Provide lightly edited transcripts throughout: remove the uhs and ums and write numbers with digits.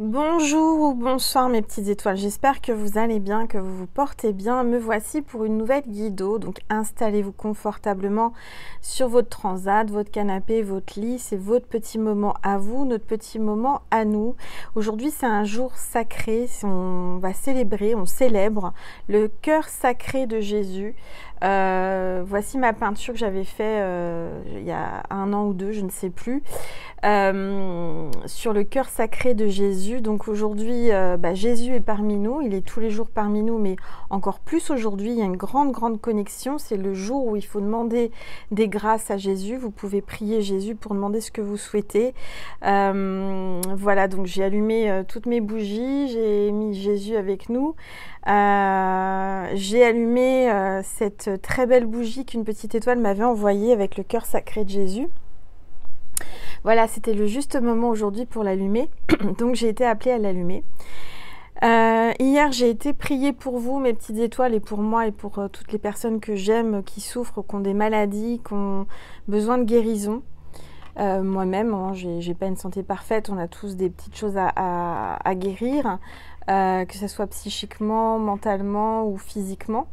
Bonjour ou bonsoir mes petites étoiles, j'espère que vous allez bien, que vous vous portez bien. Me voici pour une nouvelle guido, donc installez-vous confortablement sur votre transat, votre canapé, votre lit. C'est votre petit moment à vous, notre petit moment à nous. Aujourd'hui c'est un jour sacré, on va célébrer, on célèbre le cœur sacré de Jésus. Voici ma peinture que j'avais fait il y a 1 an ou 2, je ne sais plus, sur le cœur sacré de Jésus. Donc aujourd'hui, Jésus est parmi nous, il est tous les jours parmi nous, mais encore plus aujourd'hui, il y a une grande connexion. C'est le jour où il faut demander des grâces à Jésus. Vous pouvez prier Jésus pour demander ce que vous souhaitez. Voilà, donc j'ai allumé toutes mes bougies, j'ai mis Jésus avec nous. J'ai allumé cette très belle bougie qu'une petite étoile m'avait envoyée avec le cœur sacré de Jésus. Voilà, c'était le juste moment aujourd'hui pour l'allumer, donc j'ai été appelée à l'allumer. Hier, j'ai été prier pour vous, mes petites étoiles, et pour moi et pour toutes les personnes que j'aime, qui souffrent, qui ont des maladies, qui ont besoin de guérison. Moi-même, hein, j'ai pas une santé parfaite, on a tous des petites choses à guérir, que ce soit psychiquement, mentalement ou physiquement.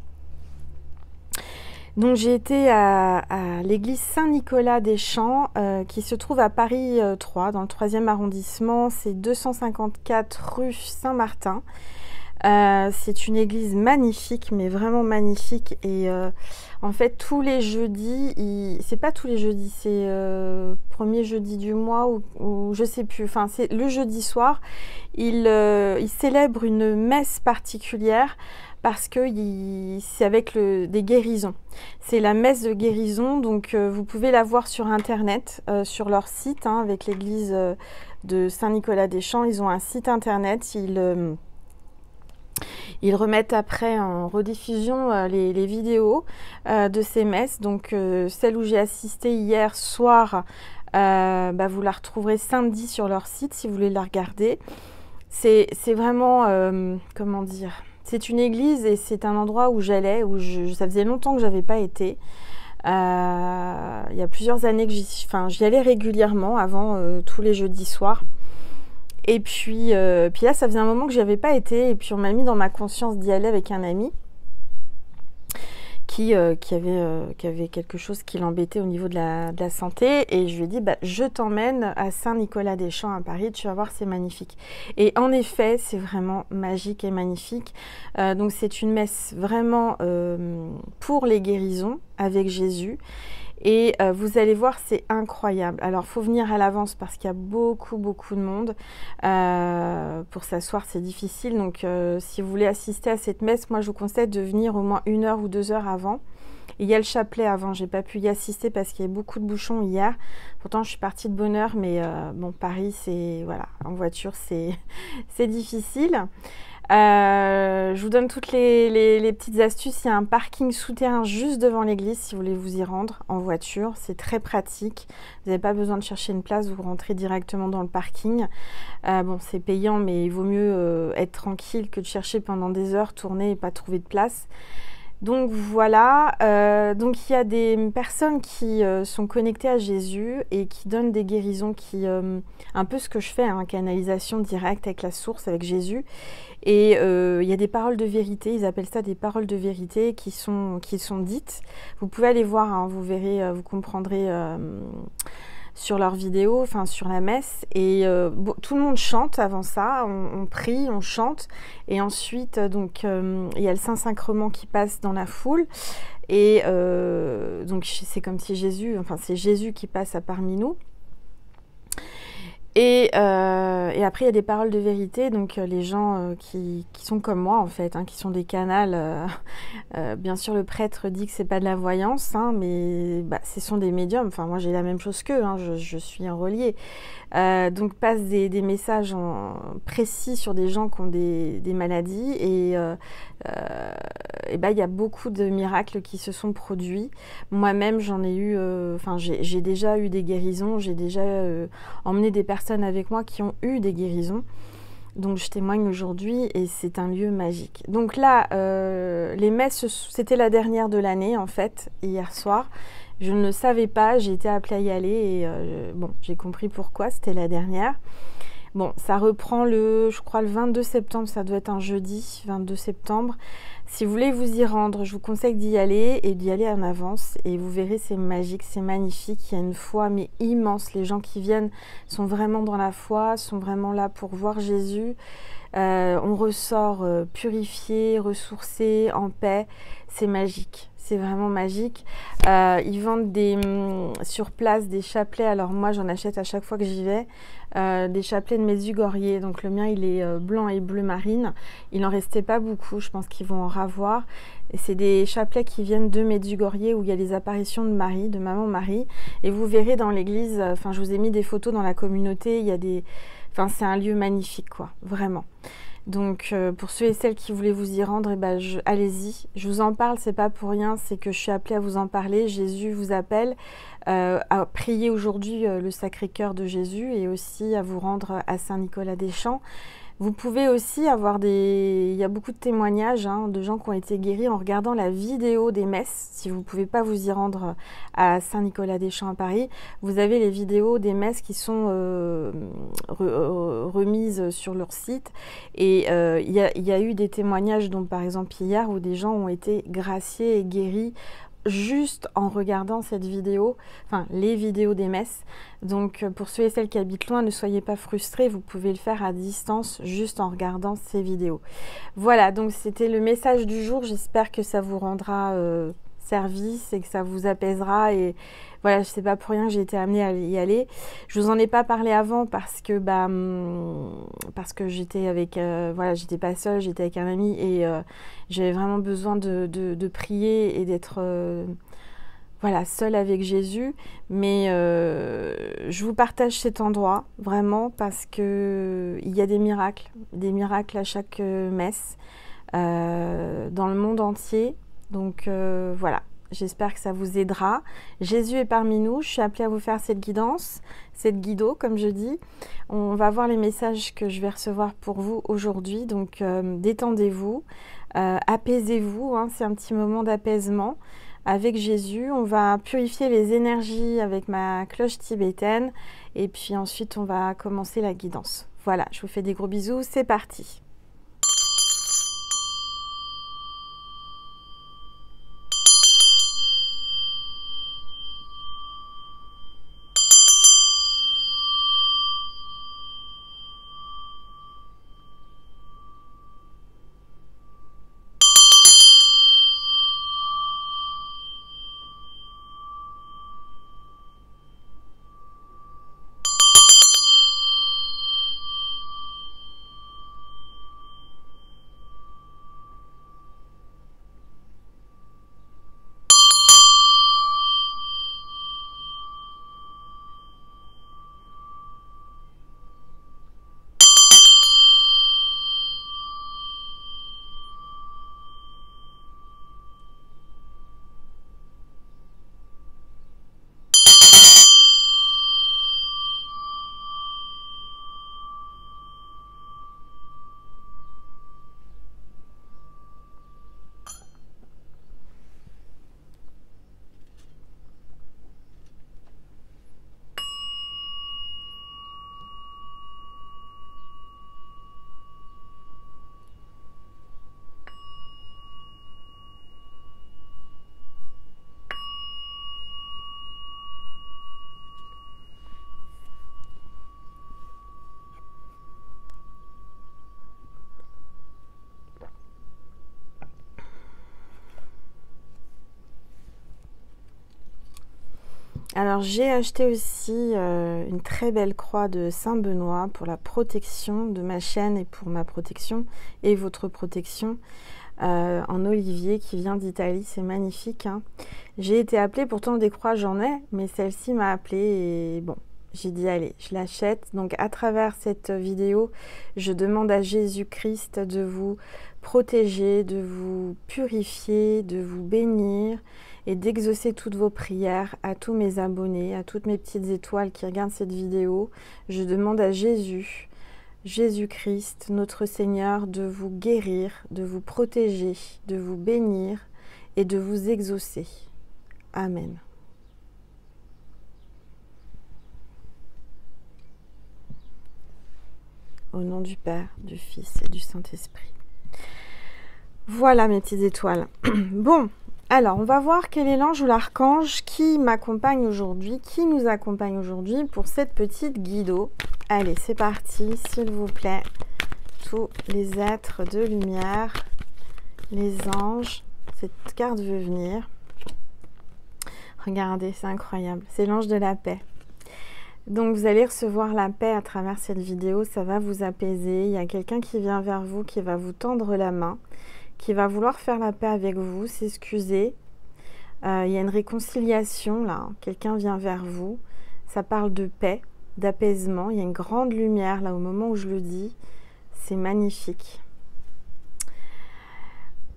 Donc j'ai été à l'église Saint-Nicolas-des-Champs qui se trouve à Paris 3, dans le 3e arrondissement. C'est 254 rue Saint-Martin. C'est une église magnifique, mais vraiment magnifique. Et en fait, tous les jeudis, c'est pas tous les jeudis, c'est premier jeudi du mois ou je sais plus. Enfin, c'est le jeudi soir. Il célèbre une messe particulière parce que c'est avec des guérisons. C'est la messe de guérison, donc vous pouvez la voir sur internet, sur leur site, hein, avec l'église de Saint-Nicolas-des-Champs. Ils ont un site internet, ils remettent après en rediffusion les vidéos de ces messes. Donc celle où j'ai assisté hier soir, vous la retrouverez samedi sur leur site si vous voulez la regarder. C'est vraiment, comment dire, c'est une église et c'est un endroit où j'allais, ça faisait longtemps que j'avais pas été. Il y a plusieurs années que j'y allais régulièrement avant, tous les jeudis soirs. Et puis là, ça faisait un moment que j'y avais pas été, et puis on m'a mis dans ma conscience d'y aller avec un ami qui avait quelque chose qui l'embêtait au niveau de la santé, et je lui ai dit je t'emmène à Saint-Nicolas-des-Champs à Paris, tu vas voir, c'est magnifique. Et en effet, c'est vraiment magique et magnifique. Donc c'est une messe vraiment pour les guérisons avec Jésus. Et vous allez voir, c'est incroyable. Alors, faut venir à l'avance parce qu'il y a beaucoup de monde. Pour s'asseoir, c'est difficile. Donc, si vous voulez assister à cette messe, moi, je vous conseille de venir au moins 1 heure ou 2 heures avant. Et il y a le chapelet avant. J'ai pas pu y assister parce qu'il y avait beaucoup de bouchons hier. Pourtant, je suis partie de bonne heure, mais bon, Paris, c'est voilà, en voiture, c'est difficile. Je vous donne toutes les petites astuces. Il y a un parking souterrain juste devant l'église si vous voulez vous y rendre en voiture. C'est très pratique. Vous n'avez pas besoin de chercher une place, vous rentrez directement dans le parking. Bon, c'est payant, mais il vaut mieux être tranquille que de chercher pendant des heures, tourner et pas trouver de place. Donc voilà, donc il y a des personnes qui sont connectées à Jésus et qui donnent des guérisons, un peu ce que je fais, hein, canalisation directe avec la source, avec Jésus. Et il y a des paroles de vérité, ils appellent ça des paroles de vérité qui sont dites. Vous pouvez aller voir, hein, vous verrez, vous comprendrez sur leurs vidéos, enfin sur la messe. Et tout le monde chante avant ça, on prie, on chante. Et ensuite, donc, il y a le Saint-Sacrement qui passe dans la foule. Et donc c'est comme si c'est Jésus qui passe parmi nous. Et après, il y a des paroles de vérité, donc les gens qui sont comme moi, en fait, hein, qui sont des canals. Bien sûr, le prêtre dit que c'est pas de la voyance, hein, mais ce sont des médiums. Enfin, moi, j'ai la même chose qu'eux, hein, je suis un relié. Donc, passe des messages précis sur des gens qui ont des maladies. Et il y a beaucoup de miracles qui se sont produits. Moi-même, j'en ai eu... j'ai déjà eu des guérisons, j'ai déjà emmené des personnes avec moi qui ont eu des guérisons. Donc je témoigne aujourd'hui et c'est un lieu magique. Donc là, les messes, c'était la dernière de l'année en fait, hier soir. Je ne le savais pas, j'ai été appelée à y aller et j'ai compris pourquoi, c'était la dernière. Bon, ça reprend je crois le 22 septembre, ça doit être un jeudi, 22 septembre. Si vous voulez vous y rendre, je vous conseille d'y aller et d'y aller en avance. Et vous verrez, c'est magique, c'est magnifique. Il y a une foi, mais immense. Les gens qui viennent sont vraiment dans la foi, sont vraiment là pour voir Jésus. On ressort purifié, ressourcé, en paix. C'est magique. C'est vraiment magique. Ils vendent sur place des chapelets. Alors moi, j'en achète à chaque fois que j'y vais. Des chapelets de Medjugorje. Donc le mien, il est blanc et bleu marine. Il n'en restait pas beaucoup. Je pense qu'ils vont en ravoir. Et c'est des chapelets qui viennent de Medjugorje où il y a les apparitions de Marie, de Maman Marie. Et vous verrez dans l'église, enfin, je vous ai mis des photos dans la communauté. Il y a des... Enfin, c'est un lieu magnifique, quoi. Vraiment. Donc, pour ceux et celles qui voulaient vous y rendre, eh ben, allez-y. Je vous en parle, c'est pas pour rien, c'est que je suis appelée à vous en parler. Jésus vous appelle à prier aujourd'hui le Sacré-Cœur de Jésus et aussi à vous rendre à Saint-Nicolas-des-Champs. Vous pouvez aussi avoir il y a beaucoup de témoignages de gens qui ont été guéris en regardant la vidéo des messes. Si vous ne pouvez pas vous y rendre à Saint-Nicolas-des-Champs à Paris, vous avez les vidéos des messes qui sont remises sur leur site. Et il y a eu des témoignages, donc par exemple hier, où des gens ont été graciés et guéris juste en regardant cette vidéo, enfin les vidéos des messes. Donc pour ceux et celles qui habitent loin, ne soyez pas frustrés, vous pouvez le faire à distance juste en regardant ces vidéos. Voilà, donc c'était le message du jour. J'espère que ça vous rendra service et que ça vous apaisera. Et voilà, je sais pas pour rien que j'ai été amenée à y aller. Je vous en ai pas parlé avant parce que j'étais avec voilà, j'étais pas seule, j'étais avec un ami et j'avais vraiment besoin de prier et d'être voilà, seule avec Jésus. Mais je vous partage cet endroit vraiment parce que il y a des miracles à chaque messe dans le monde entier. Donc voilà. J'espère que ça vous aidera. Jésus est parmi nous. Je suis appelée à vous faire cette guidance, cette guido, comme je dis. On va voir les messages que je vais recevoir pour vous aujourd'hui. Donc, détendez-vous, apaisez-vous. C'est un petit moment d'apaisement avec Jésus. On va purifier les énergies avec ma cloche tibétaine. Et puis ensuite, on va commencer la guidance. Voilà, je vous fais des gros bisous. C'est parti. Alors j'ai acheté aussi une très belle croix de Saint-Benoît pour la protection de ma chaîne et pour ma protection et votre protection en olivier qui vient d'Italie. C'est magnifique. J'ai été appelée, pourtant des croix j'en ai, mais celle-ci m'a appelée et bon, j'ai dit allez, je l'achète. Donc à travers cette vidéo, je demande à Jésus-Christ de vous protéger, de vous purifier, de vous bénir et d'exaucer toutes vos prières. À tous mes abonnés, à toutes mes petites étoiles qui regardent cette vidéo, je demande à Jésus-Christ, notre Seigneur, de vous guérir, de vous protéger, de vous bénir et de vous exaucer. Amen. Au nom du Père, du Fils et du Saint-Esprit. Voilà mes petites étoiles. Bon, alors on va voir quel est l'ange ou l'archange qui m'accompagne aujourd'hui, qui nous accompagne aujourd'hui pour cette petite guido. Allez, c'est parti, s'il vous plaît. Tous les êtres de lumière, les anges, cette carte veut venir. Regardez, c'est incroyable, c'est l'ange de la paix. Donc vous allez recevoir la paix à travers cette vidéo, ça va vous apaiser. Il y a quelqu'un qui vient vers vous, qui va vous tendre la main, qui va vouloir faire la paix avec vous, s'excuser. Il y a une réconciliation là, quelqu'un vient vers vous. Ça parle de paix, d'apaisement. Il y a une grande lumière là au moment où je le dis. C'est magnifique.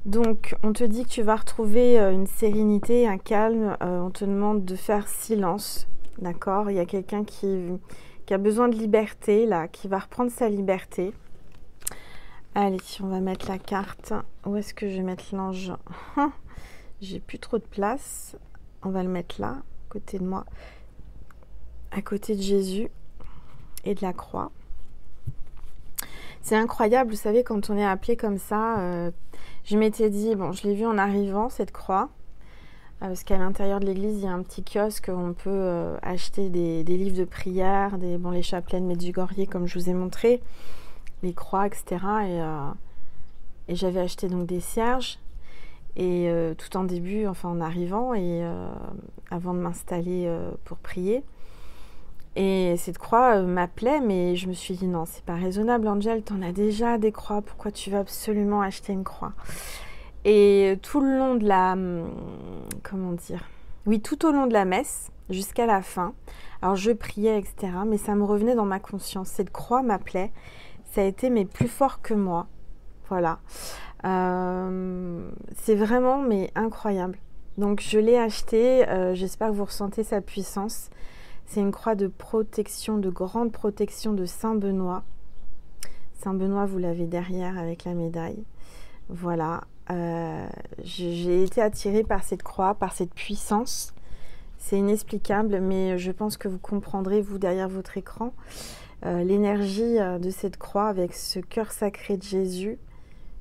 Donc on te dit que tu vas retrouver une sérénité, un calme. On te demande de faire silence. D'accord, il y a quelqu'un qui a besoin de liberté, là, qui va reprendre sa liberté. Allez, on va mettre la carte. Où est-ce que je vais mettre l'ange? J'ai plus trop de place. On va le mettre là, à côté de moi. À côté de Jésus et de la croix. C'est incroyable, vous savez, quand on est appelé comme ça, je m'étais dit, bon, je l'ai vu en arrivant, cette croix. Parce qu'à l'intérieur de l'église, il y a un petit kiosque où on peut acheter des livres de prière, les chapelets de Medjugorje, comme je vous ai montré, les croix, etc. Et j'avais acheté donc des cierges, et tout en début, enfin en arrivant, et avant de m'installer pour prier. Et cette croix m'appelait, mais je me suis dit, non, c'est pas raisonnable, Angel, t'en as déjà des croix, pourquoi tu vas absolument acheter une croix? Et tout le long de la... Comment dire? Oui, tout au long de la messe, jusqu'à la fin. Alors, je priais, etc. Mais ça me revenait dans ma conscience. Cette croix m'appelait. Ça a été, mais plus fort que moi. Voilà. C'est vraiment, mais incroyable. Donc, je l'ai acheté. J'espère que vous ressentez sa puissance. C'est une croix de protection, de grande protection de Saint Benoît. Saint Benoît, vous l'avez derrière avec la médaille. Voilà. J'ai été attirée par cette croix, par cette puissance. C'est inexplicable, mais je pense que vous comprendrez, vous, derrière votre écran, l'énergie de cette croix avec ce cœur sacré de Jésus.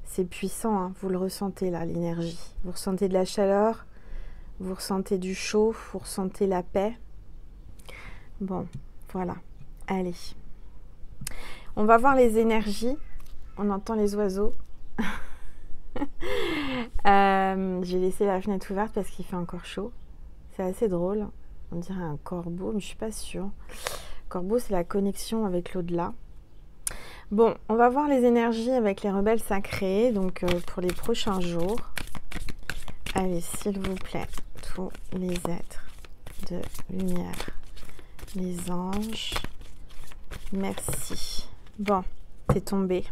C'est puissant, hein, vous le ressentez là, l'énergie. Vous ressentez de la chaleur, vous ressentez du chaud, vous ressentez la paix. Bon, voilà. Allez. On va voir les énergies. On entend les oiseaux. J'ai laissé la fenêtre ouverte parce qu'il fait encore chaud. C'est assez drôle. On dirait un corbeau, mais je suis pas sûre. Corbeau, c'est la connexion avec l'au-delà. Bon, on va voir les énergies avec les rebelles sacrés, donc pour les prochains jours. Allez, s'il vous plaît, tous les êtres de lumière, les anges. Merci. Bon, c'est tombé.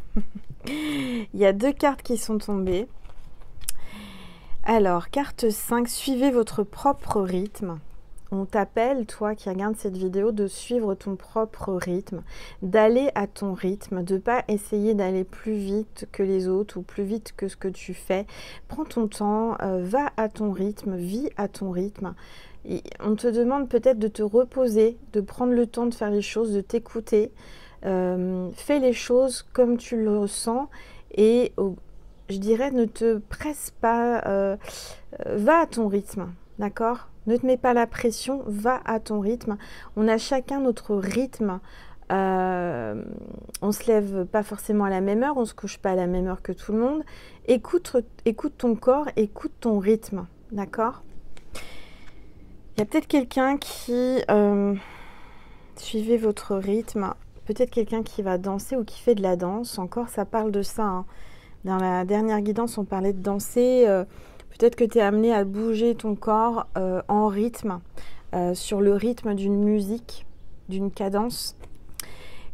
Il y a 2 cartes qui sont tombées. Alors, carte 5, suivez votre propre rythme. On t'appelle, toi qui regardes cette vidéo, de suivre ton propre rythme, d'aller à ton rythme, de ne pas essayer d'aller plus vite que les autres ou plus vite que ce que tu fais. Prends ton temps, va à ton rythme, vis à ton rythme. Et on te demande peut-être de te reposer, de prendre le temps de faire les choses, de t'écouter. Fais les choses comme tu le ressens et je dirais ne te presse pas, va à ton rythme, d'accord? Ne te mets pas la pression, va à ton rythme. On a chacun notre rythme. On se lève pas forcément à la même heure, on se couche pas à la même heure que tout le monde. Écoute ton corps, écoute ton rythme, d'accord? Il y a peut-être quelqu'un qui suivez votre rythme. Peut-être quelqu'un qui va danser ou qui fait de la danse. Encore, ça parle de ça, hein. Dans la dernière guidance, on parlait de danser. Peut-être que tu es amené à bouger ton corps en rythme, sur le rythme d'une musique, d'une cadence.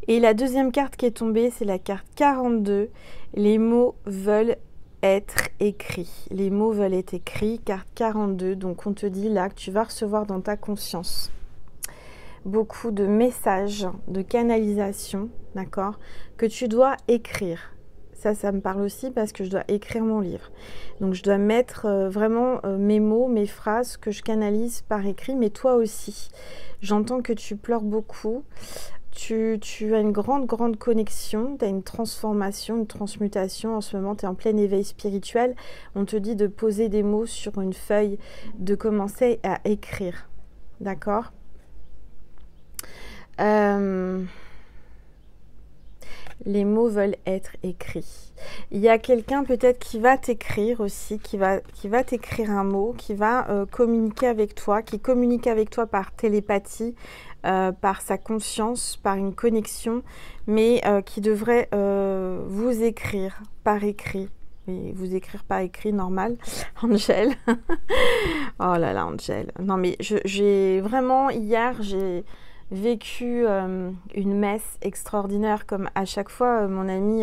Et la deuxième carte qui est tombée, c'est la carte 42. Les mots veulent être écrits. Les mots veulent être écrits, carte 42. Donc on te dit là que tu vas recevoir dans ta conscience beaucoup de messages, de canalisation, d'accord, que tu dois écrire. Ça me parle aussi parce que je dois écrire mon livre. Donc je dois mettre vraiment mes mots, mes phrases que je canalise par écrit, mais toi aussi. J'entends que tu pleures beaucoup, tu as une grande connexion, tu as une transformation, une transmutation. En ce moment, tu es en plein éveil spirituel. On te dit de poser des mots sur une feuille, de commencer à écrire. D'accord? Les mots veulent être écrits. Il y a quelqu'un peut-être qui va t'écrire aussi, qui va t'écrire un mot, qui va communiquer avec toi, qui communique avec toi par télépathie, par sa conscience, par une connexion, mais qui devrait vous écrire par écrit. Et vous écrire par écrit normal. Angèle. Oh là là, Angèle. Non mais j'ai vraiment, hier, j'ai vécu une messe extraordinaire, comme à chaque fois. Mon ami,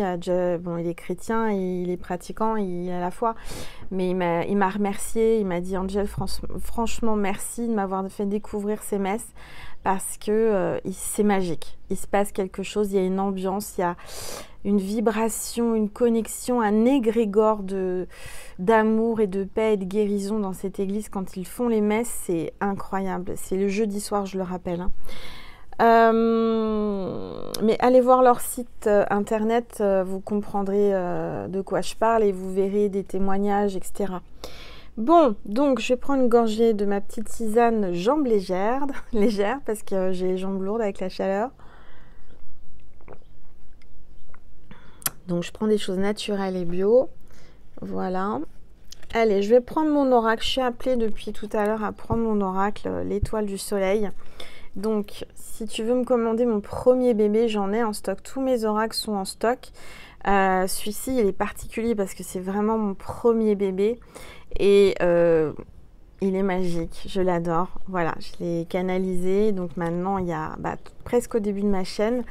bon, il est chrétien, il est pratiquant, il a la foi, mais il m'a remercié, il m'a dit: Angèle, franchement merci de m'avoir fait découvrir ces messes, parce que c'est magique, il se passe quelque chose, il y a une ambiance, il y a une vibration, une connexion, un égrégore d'amour et de paix et de guérison dans cette église. Quand ils font les messes, c'est incroyable. C'est le jeudi soir, je le rappelle, hein. Mais allez voir leur site internet, vous comprendrez de quoi je parle et vous verrez des témoignages, etc. Bon, donc je vais prendre une gorgée de ma petite tisane jambes légères parce que j'ai les jambes lourdes avec la chaleur. Donc je prends des choses naturelles et bio. Voilà. Allez, je vais prendre mon oracle. Je suis appelée depuis tout à l'heure à prendre mon oracle, l'étoile du soleil. Donc, si tu veux me commander mon premier bébé, j'en ai en stock. Tous mes oracles sont en stock. Celui-ci, il est particulier parce que c'est vraiment mon premier bébé. Et il est magique. Je l'adore. Voilà, je l'ai canalisé. Donc maintenant, il y a presque au début de ma chaîne.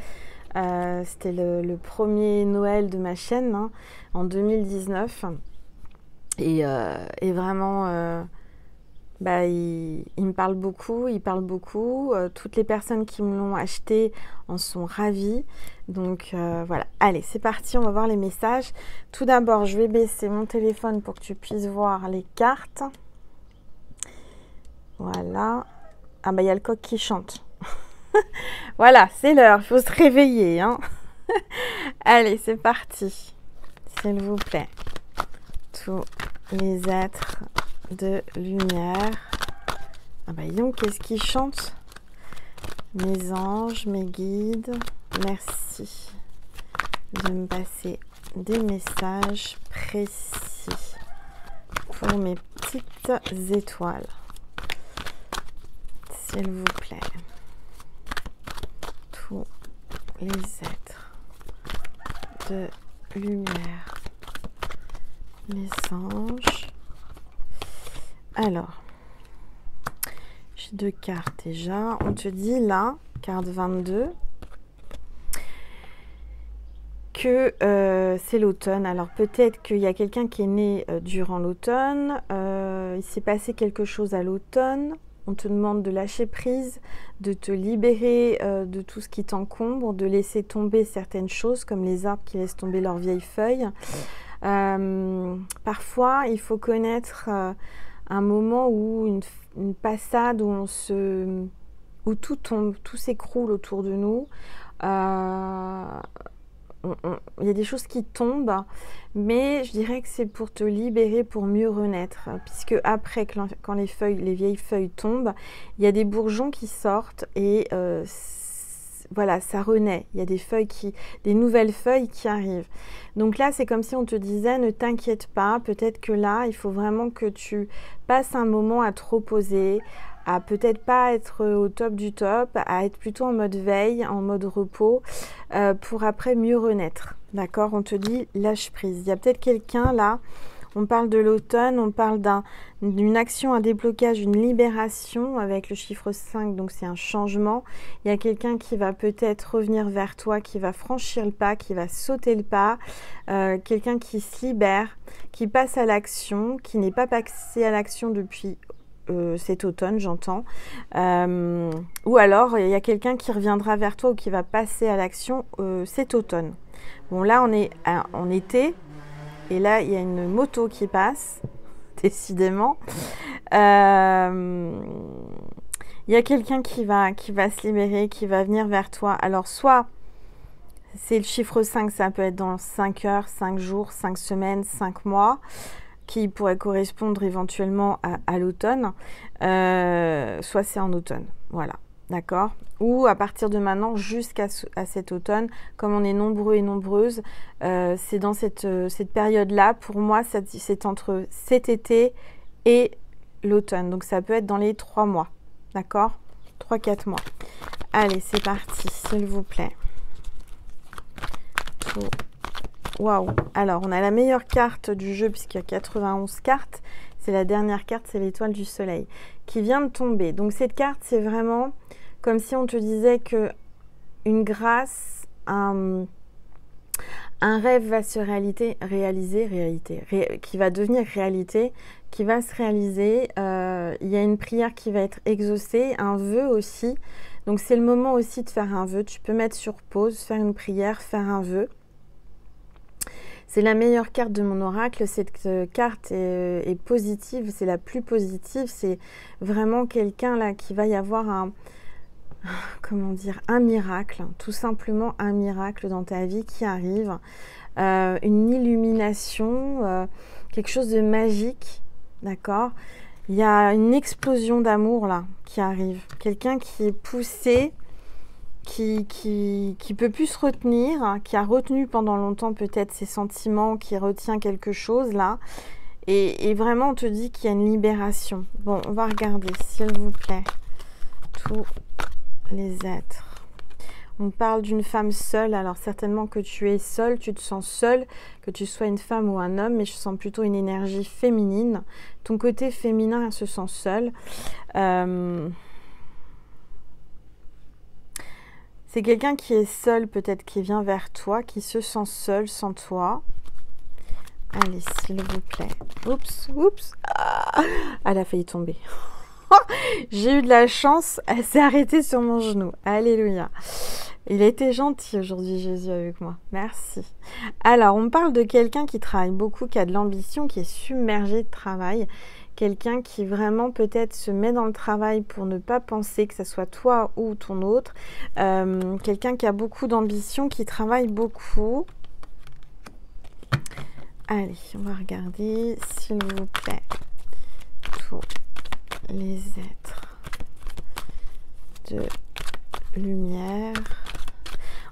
C'était le premier Noël de ma chaîne, hein, en 2019. Et vraiment... il me parle beaucoup, toutes les personnes qui me l'ont acheté en sont ravies. Donc voilà, allez, c'est parti, on va voir les messages. Tout d'abord, je vais baisser mon téléphone pour que tu puisses voir les cartes. Voilà. Ah il y a le coq qui chante. Voilà, c'est l'heure, il faut se réveiller, hein. Allez, c'est parti. S'il vous plaît. Tous les êtres de lumière. Ah donc, qu'est-ce qui chante? Mes anges, mes guides, merci de me passer des messages précis pour mes petites étoiles, s'il vous plaît. Tous les êtres de lumière, mes anges. Alors, j'ai 2 cartes déjà. On te dit là, carte 22, que c'est l'automne. Alors peut-être qu'il y a quelqu'un qui est né durant l'automne. Il s'est passé quelque chose à l'automne. On te demande de lâcher prise, de te libérer de tout ce qui t'encombre, de laisser tomber certaines choses, comme les arbres qui laissent tomber leurs vieilles feuilles. Parfois, il faut connaître... un moment où une passade où tout tombe, tout s'écroule autour de nous. Il y a des choses qui tombent, mais je dirais que c'est pour te libérer, pour mieux renaître. Puisque après, quand les vieilles feuilles tombent, il y a des bourgeons qui sortent et voilà, ça renaît. Il y a des nouvelles feuilles qui arrivent. Donc là, c'est comme si on te disait, ne t'inquiète pas. Peut-être que là, il faut vraiment que tu passes un moment à te reposer, à peut-être pas être au top du top, à être plutôt en mode veille, en mode repos, pour après mieux renaître. D'accord? On te dit, lâche prise. Il y a peut-être quelqu'un là. On parle de l'automne, on parle d'une action, un déblocage, une libération avec le chiffre 5, donc c'est un changement. Il y a quelqu'un qui va peut-être revenir vers toi, qui va franchir le pas, qui va sauter le pas. Quelqu'un qui se libère, qui passe à l'action, qui n'est pas passé à l'action depuis cet automne, j'entends. Ou alors, il y a quelqu'un qui reviendra vers toi ou qui va passer à l'action cet automne. Bon, là, on est en été. Et là, il y a une moto qui passe, décidément. Il Il y a quelqu'un qui va se libérer, qui va venir vers toi. Alors, soit c'est le chiffre 5, ça peut être dans 5 heures, 5 jours, 5 semaines, 5 mois, qui pourrait correspondre éventuellement à l'automne. Soit c'est en automne, voilà, d'accord? Ou à partir de maintenant jusqu'à cet automne, comme on est nombreux et nombreuses, c'est dans cette période-là. Pour moi, c'est entre cet été et l'automne. Donc ça peut être dans les 3 mois, d'accord? 3-4 mois. Allez, c'est parti, s'il vous plaît. Waouh! Alors, on a la meilleure carte du jeu puisqu'il y a 91 cartes. C'est la dernière carte, c'est l'étoile du soleil qui vient de tomber. Donc cette carte, c'est vraiment comme si on te disait que une grâce, un rêve va se qui va devenir réalité, qui va se réaliser. Il y a une prière qui va être exaucée, un vœu aussi. Donc c'est le moment aussi de faire un vœu. Tu peux mettre sur pause, faire une prière, faire un vœu. C'est la meilleure carte de mon oracle. Cette carte est positive, c'est la plus positive. C'est vraiment quelqu'un là qui va y avoir un miracle, tout simplement un miracle dans ta vie qui arrive, une illumination, quelque chose de magique, d'accord? Il y a une explosion d'amour là qui arrive, quelqu'un qui est poussé, qui peut plus se retenir, hein, qui a retenu pendant longtemps peut-être ses sentiments, qui retient quelque chose là, et vraiment on te dit qu'il y a une libération. Bon, on va regarder, s'il vous plaît, tous les êtres. On parle d'une femme seule, alors certainement que tu es seule, tu te sens seule, que tu sois une femme ou un homme, mais je sens plutôt une énergie féminine. Ton côté féminin se sent seul. C'est quelqu'un qui est seul, peut-être qui vient vers toi, qui se sent seul sans toi. Allez, s'il vous plaît. Oups, oups. Ah, elle a failli tomber. J'ai eu de la chance, elle s'est arrêtée sur mon genou. Alléluia. Il a été gentil aujourd'hui, Jésus, avec moi. Merci. Alors, on me parle de quelqu'un qui travaille beaucoup, qui a de l'ambition, qui est submergé de travail. Quelqu'un qui vraiment peut-être se met dans le travail pour ne pas penser que ce soit toi ou ton autre. Quelqu'un qui a beaucoup d'ambition, qui travaille beaucoup. Allez, on va regarder, s'il vous plaît, tous les êtres de lumière.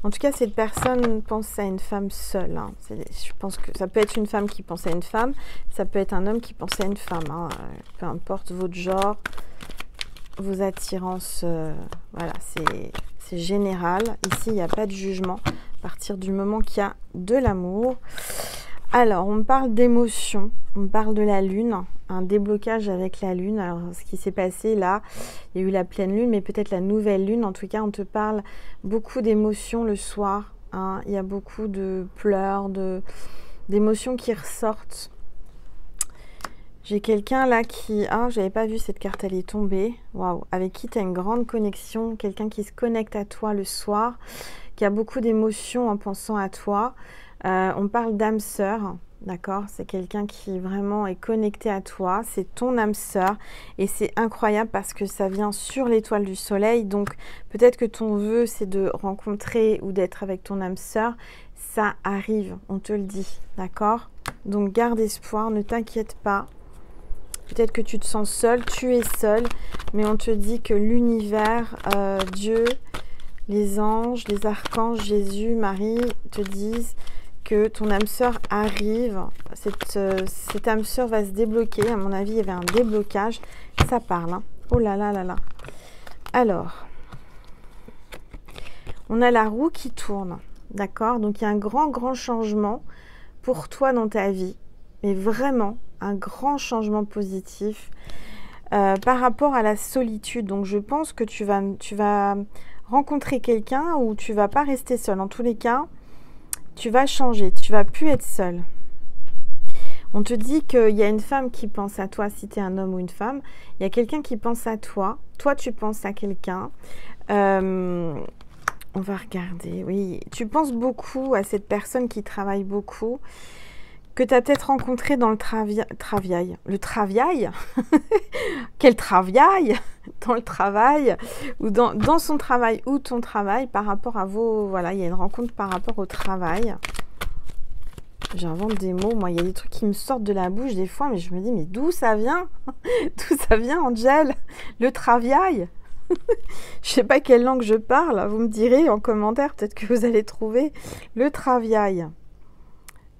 En tout cas, cette personne pense à une femme seule. Hein. Je pense que ça peut être une femme qui pense à une femme, ça peut être un homme qui pense à une femme. Hein. Peu importe votre genre, vos attirances, voilà, c'est général. Ici, il n'y a pas de jugement à partir du moment qu'il y a de l'amour. Alors, on me parle d'émotion, on me parle de la lune, un déblocage avec la lune. Alors, ce qui s'est passé là, il y a eu la pleine lune, mais peut-être la nouvelle lune. En tout cas, on te parle beaucoup d'émotions le soir. Hein. Il y a beaucoup de pleurs, d'émotions qui ressortent. J'ai quelqu'un là qui... Ah, j'avais pas vu cette carte, elle est tombée. Waouh, avec qui tu as une grande connexion. Quelqu'un qui se connecte à toi le soir, qui a beaucoup d'émotions en pensant à toi. On parle d'âme sœur, d'accord? C'est quelqu'un qui vraiment est connecté à toi, c'est ton âme sœur et c'est incroyable parce que ça vient sur l'étoile du soleil. Donc peut-être que ton vœu c'est de rencontrer ou d'être avec ton âme sœur, ça arrive, on te le dit, d'accord? Donc garde espoir, ne t'inquiète pas. Peut-être que tu te sens seul, tu es seul, mais on te dit que l'univers, Dieu, les anges, les archanges, Jésus, Marie te disent que ton âme sœur arrive, cette âme sœur va se débloquer. À mon avis, il y avait un déblocage. Ça parle. Hein. Oh là là là là. Alors, on a la roue qui tourne. D'accord? Donc, il y a un grand changement pour toi dans ta vie. Mais vraiment, un grand changement positif par rapport à la solitude. Donc, je pense que tu vas rencontrer quelqu'un ou tu vas pas rester seul. En tous les cas, tu vas changer, tu vas plus être seul. On te dit qu'il y a une femme qui pense à toi, si tu es un homme ou une femme. Il y a quelqu'un qui pense à toi. Toi, tu penses à quelqu'un. On va regarder. Oui, tu penses beaucoup à cette personne qui travaille beaucoup, que tu as peut-être rencontré dans le travail. Le travail? Quel travail? dans le travail, ou dans son travail ou ton travail, par rapport à vos... Voilà, il y a une rencontre par rapport au travail. J'invente des mots, moi, il y a des trucs qui me sortent de la bouche des fois, mais je me dis, mais d'où ça vient? D'où ça vient, Angel? Le travail? Je sais pas quelle langue je parle, vous me direz en commentaire, peut-être que vous allez trouver. Le travail.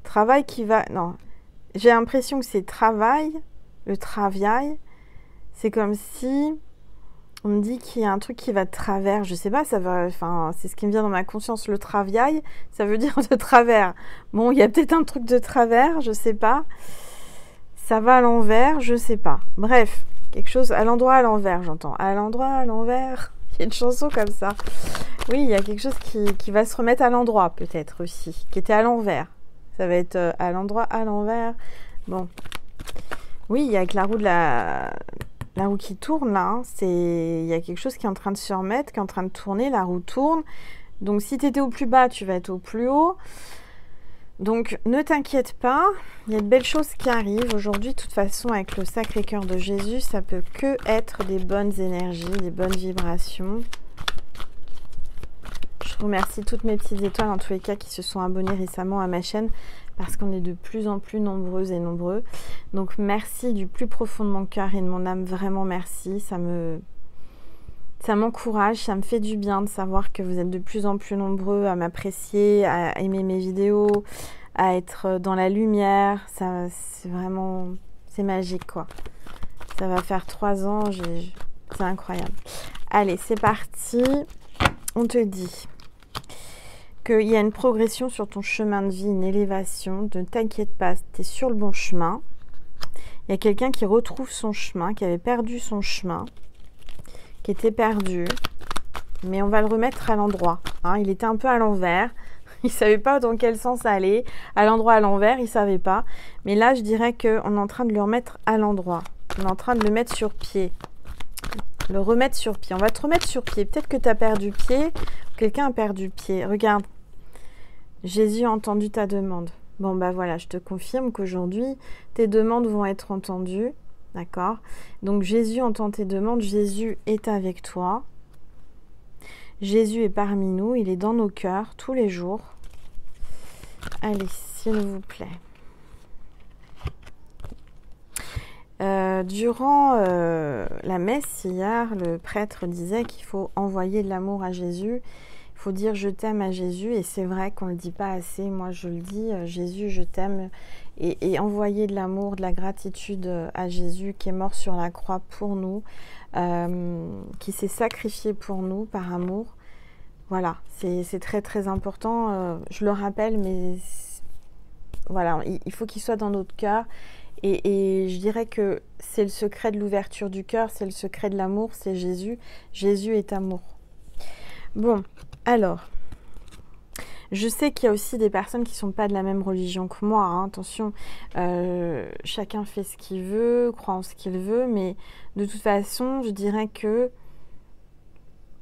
Travail qui va... Non, j'ai l'impression que c'est travail, le travail. C'est comme si on me dit qu'il y a un truc qui va de travers. Je sais pas, ça va... Enfin, c'est ce qui me vient dans ma conscience. Le travail, ça veut dire de travers. Bon, il y a peut-être un truc de travers, je sais pas. Ça va à l'envers, je sais pas. Bref, quelque chose à l'endroit à l'envers, j'entends. À l'endroit à l'envers. Il y a une chanson comme ça. Oui, il y a quelque chose qui va se remettre à l'endroit, peut-être aussi. Qui était à l'envers. Ça va être à l'endroit à l'envers. Bon. Oui, il y a avec la roue de la roue qui tourne là, hein, il y a quelque chose qui est en train de se remettre, qui est en train de tourner, la roue tourne. Donc si tu étais au plus bas, tu vas être au plus haut. Donc ne t'inquiète pas, il y a de belles choses qui arrivent aujourd'hui. De toute façon, avec le Sacré-Cœur de Jésus, ça peut que être des bonnes énergies, des bonnes vibrations. Je remercie toutes mes petites étoiles, en tous les cas, qui se sont abonnées récemment à ma chaîne, parce qu'on est de plus en plus nombreuses et nombreux. Donc merci du plus profond de mon cœur et de mon âme, vraiment merci. Ça m'encourage, ça me fait du bien de savoir que vous êtes de plus en plus nombreux à m'apprécier, à aimer mes vidéos, à être dans la lumière. Ça, c'est vraiment... c'est magique, quoi. Ça va faire 3 ans, c'est incroyable. Allez, c'est parti. On te dit qu'il y a une progression sur ton chemin de vie, une élévation. Ne t'inquiète pas, tu es sur le bon chemin. Il y a quelqu'un qui retrouve son chemin, qui avait perdu son chemin, qui était perdu. Mais on va le remettre à l'endroit. Hein. Il était un peu à l'envers. Il ne savait pas dans quel sens aller. À l'endroit, à l'envers, il ne savait pas. Mais là, je dirais qu'on est en train de le remettre à l'endroit. On est en train de le mettre sur pied. Le remettre sur pied. On va te remettre sur pied. Peut-être que tu as perdu pied. Quelqu'un a perdu pied. Regarde. Jésus a entendu ta demande. Bon, bah voilà, je te confirme qu'aujourd'hui, tes demandes vont être entendues. D'accord? Donc, Jésus entend tes demandes. Jésus est avec toi. Jésus est parmi nous. Il est dans nos cœurs tous les jours. Allez, s'il vous plaît. Durant la messe hier, le prêtre disait qu'il faut envoyer de l'amour à Jésus. Il faut dire je t'aime à Jésus, et c'est vrai qu'on ne le dit pas assez. Moi je le dis, Jésus je t'aime, et envoyer de l'amour, de la gratitude à Jésus qui est mort sur la croix pour nous, qui s'est sacrifié pour nous par amour. Voilà, c'est très très important, je le rappelle, mais voilà, il faut qu'il soit dans notre cœur. Et je dirais que c'est le secret de l'ouverture du cœur, c'est le secret de l'amour, c'est Jésus. Jésus est amour. Bon, alors, je sais qu'il y a aussi des personnes qui ne sont pas de la même religion que moi. Hein, attention, chacun fait ce qu'il veut, croit en ce qu'il veut, mais de toute façon, je dirais que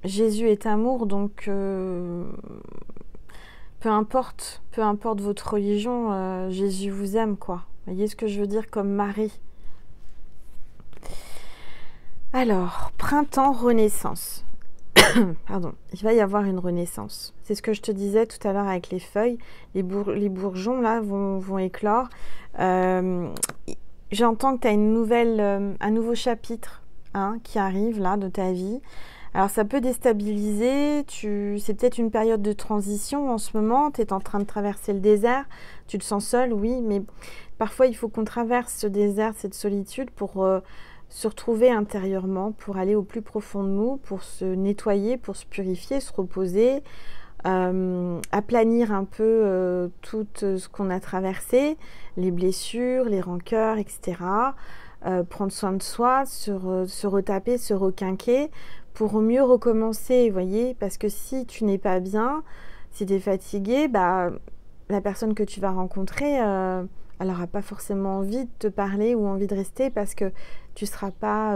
Jésus est amour, donc peu importe votre religion, Jésus vous aime, quoi. Vous voyez ce que je veux dire, comme Marie. Alors, printemps, renaissance. Pardon, il va y avoir une renaissance. C'est ce que je te disais tout à l'heure avec les feuilles. Les bourgeons, là, vont éclore. J'entends que tu as un nouveau chapitre qui arrive, là, de ta vie. Alors, ça peut déstabiliser. C'est peut-être une période de transition en ce moment. Tu es en train de traverser le désert. Tu te sens seul, oui, mais parfois, il faut qu'on traverse ce désert, cette solitude pour se retrouver intérieurement, pour aller au plus profond de nous, pour se nettoyer, pour se purifier, se reposer, aplanir un peu tout ce qu'on a traversé, les blessures, les rancœurs, etc. Prendre soin de soi, se retaper, se requinquer, pour mieux recommencer, vous voyez, parce que si tu n'es pas bien, si tu es fatigué, bah, la personne que tu vas rencontrer, elle n'aura pas forcément envie de te parler ou envie de rester parce que tu ne seras pas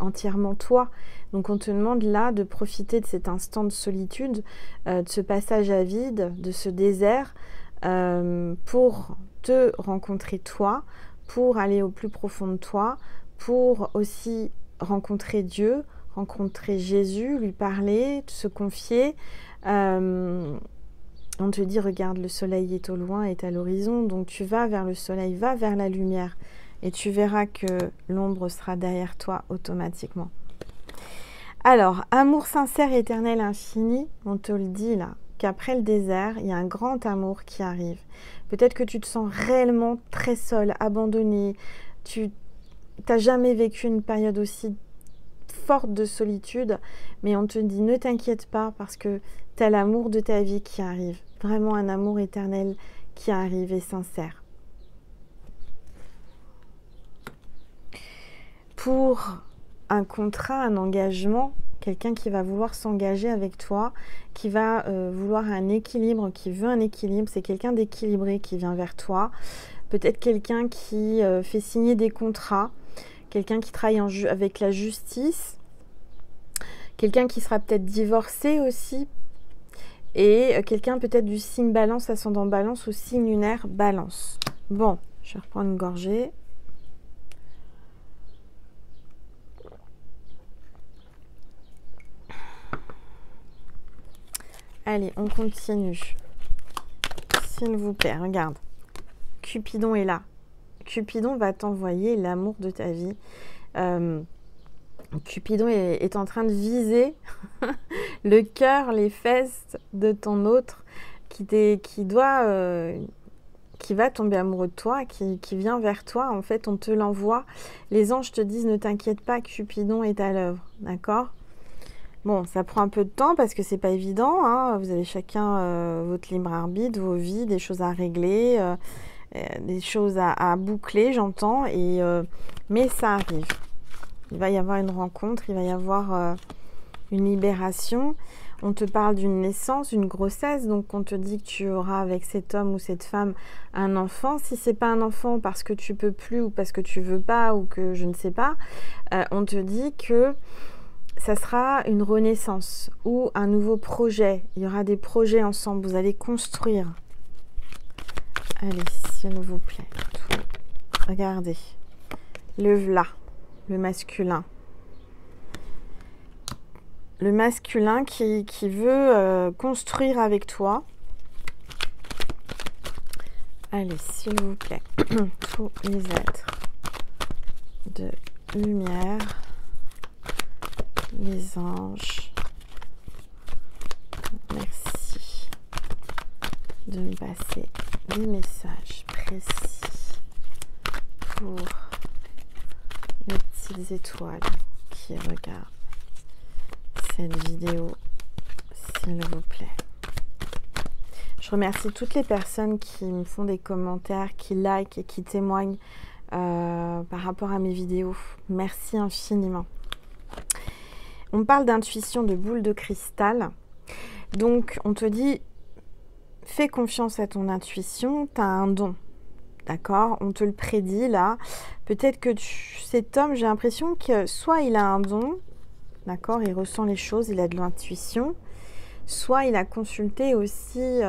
entièrement toi. Donc on te demande là de profiter de cet instant de solitude, de ce passage à vide, de ce désert, pour te rencontrer toi, pour aller au plus profond de toi, pour aussi rencontrer Dieu, rencontrer Jésus, lui parler, se confier. On te dit, regarde, le soleil est au loin, est à l'horizon, donc tu vas vers le soleil, va vers la lumière, et tu verras que l'ombre sera derrière toi automatiquement. Alors, amour sincère, éternel, infini, on te le dit là, qu'après le désert, il y a un grand amour qui arrive. Peut-être que tu te sens réellement très seul, abandonné, tu n'as jamais vécu une période aussi forte de solitude, mais on te dit ne t'inquiète pas parce que tu as l'amour de ta vie qui arrive, vraiment un amour éternel qui arrive et sincère. Pour un contrat, un engagement, quelqu'un qui va vouloir s'engager avec toi, qui va vouloir un équilibre, qui veut un équilibre, c'est quelqu'un d'équilibré qui vient vers toi, peut-être quelqu'un qui fait signer des contrats, quelqu'un qui travaille avec la justice, quelqu'un qui sera peut-être divorcé aussi, et quelqu'un peut-être du signe balance, ascendant balance ou signe lunaire balance. Bon, je vais reprendre une gorgée. Allez, on continue. S'il vous plaît, regarde. Cupidon est là. Cupidon va t'envoyer l'amour de ta vie. Cupidon est en train de viser le cœur, les fesses de ton autre qui va tomber amoureux de toi, qui vient vers toi. En fait, on te l'envoie. Les anges te disent ne t'inquiète pas, Cupidon est à l'œuvre. D'accord ? Bon, ça prend un peu de temps parce que c'est pas évident, hein. Vous avez chacun votre libre arbitre, vos vies, des choses à régler, des choses à boucler, j'entends. Mais ça arrive. Il va y avoir une rencontre, il va y avoir une libération. On te parle d'une naissance, d'une grossesse, donc on te dit que tu auras avec cet homme ou cette femme un enfant. Si c'est pas un enfant parce que tu peux plus ou parce que tu veux pas ou que je ne sais pas, on te dit que ça sera une renaissance ou un nouveau projet. Il y aura des projets ensemble. Vous allez construire. Allez, s'il vous plaît. Regardez. Le v'là, le masculin. Le masculin qui veut construire avec toi. Allez, s'il vous plaît. Tous les êtres de lumière. Les anges, merci de me passer des messages précis pour les petites étoiles qui regardent cette vidéo, s'il vous plaît. Je remercie toutes les personnes qui me font des commentaires, qui likent et qui témoignent par rapport à mes vidéos. Merci infiniment. On parle d'intuition de boule de cristal. Donc, on te dit, fais confiance à ton intuition, tu as un don. D'accord? On te le prédit là. Peut-être que cet homme, j'ai l'impression que soit il a un don, d'accord, il ressent les choses, il a de l'intuition, soit il a consulté aussi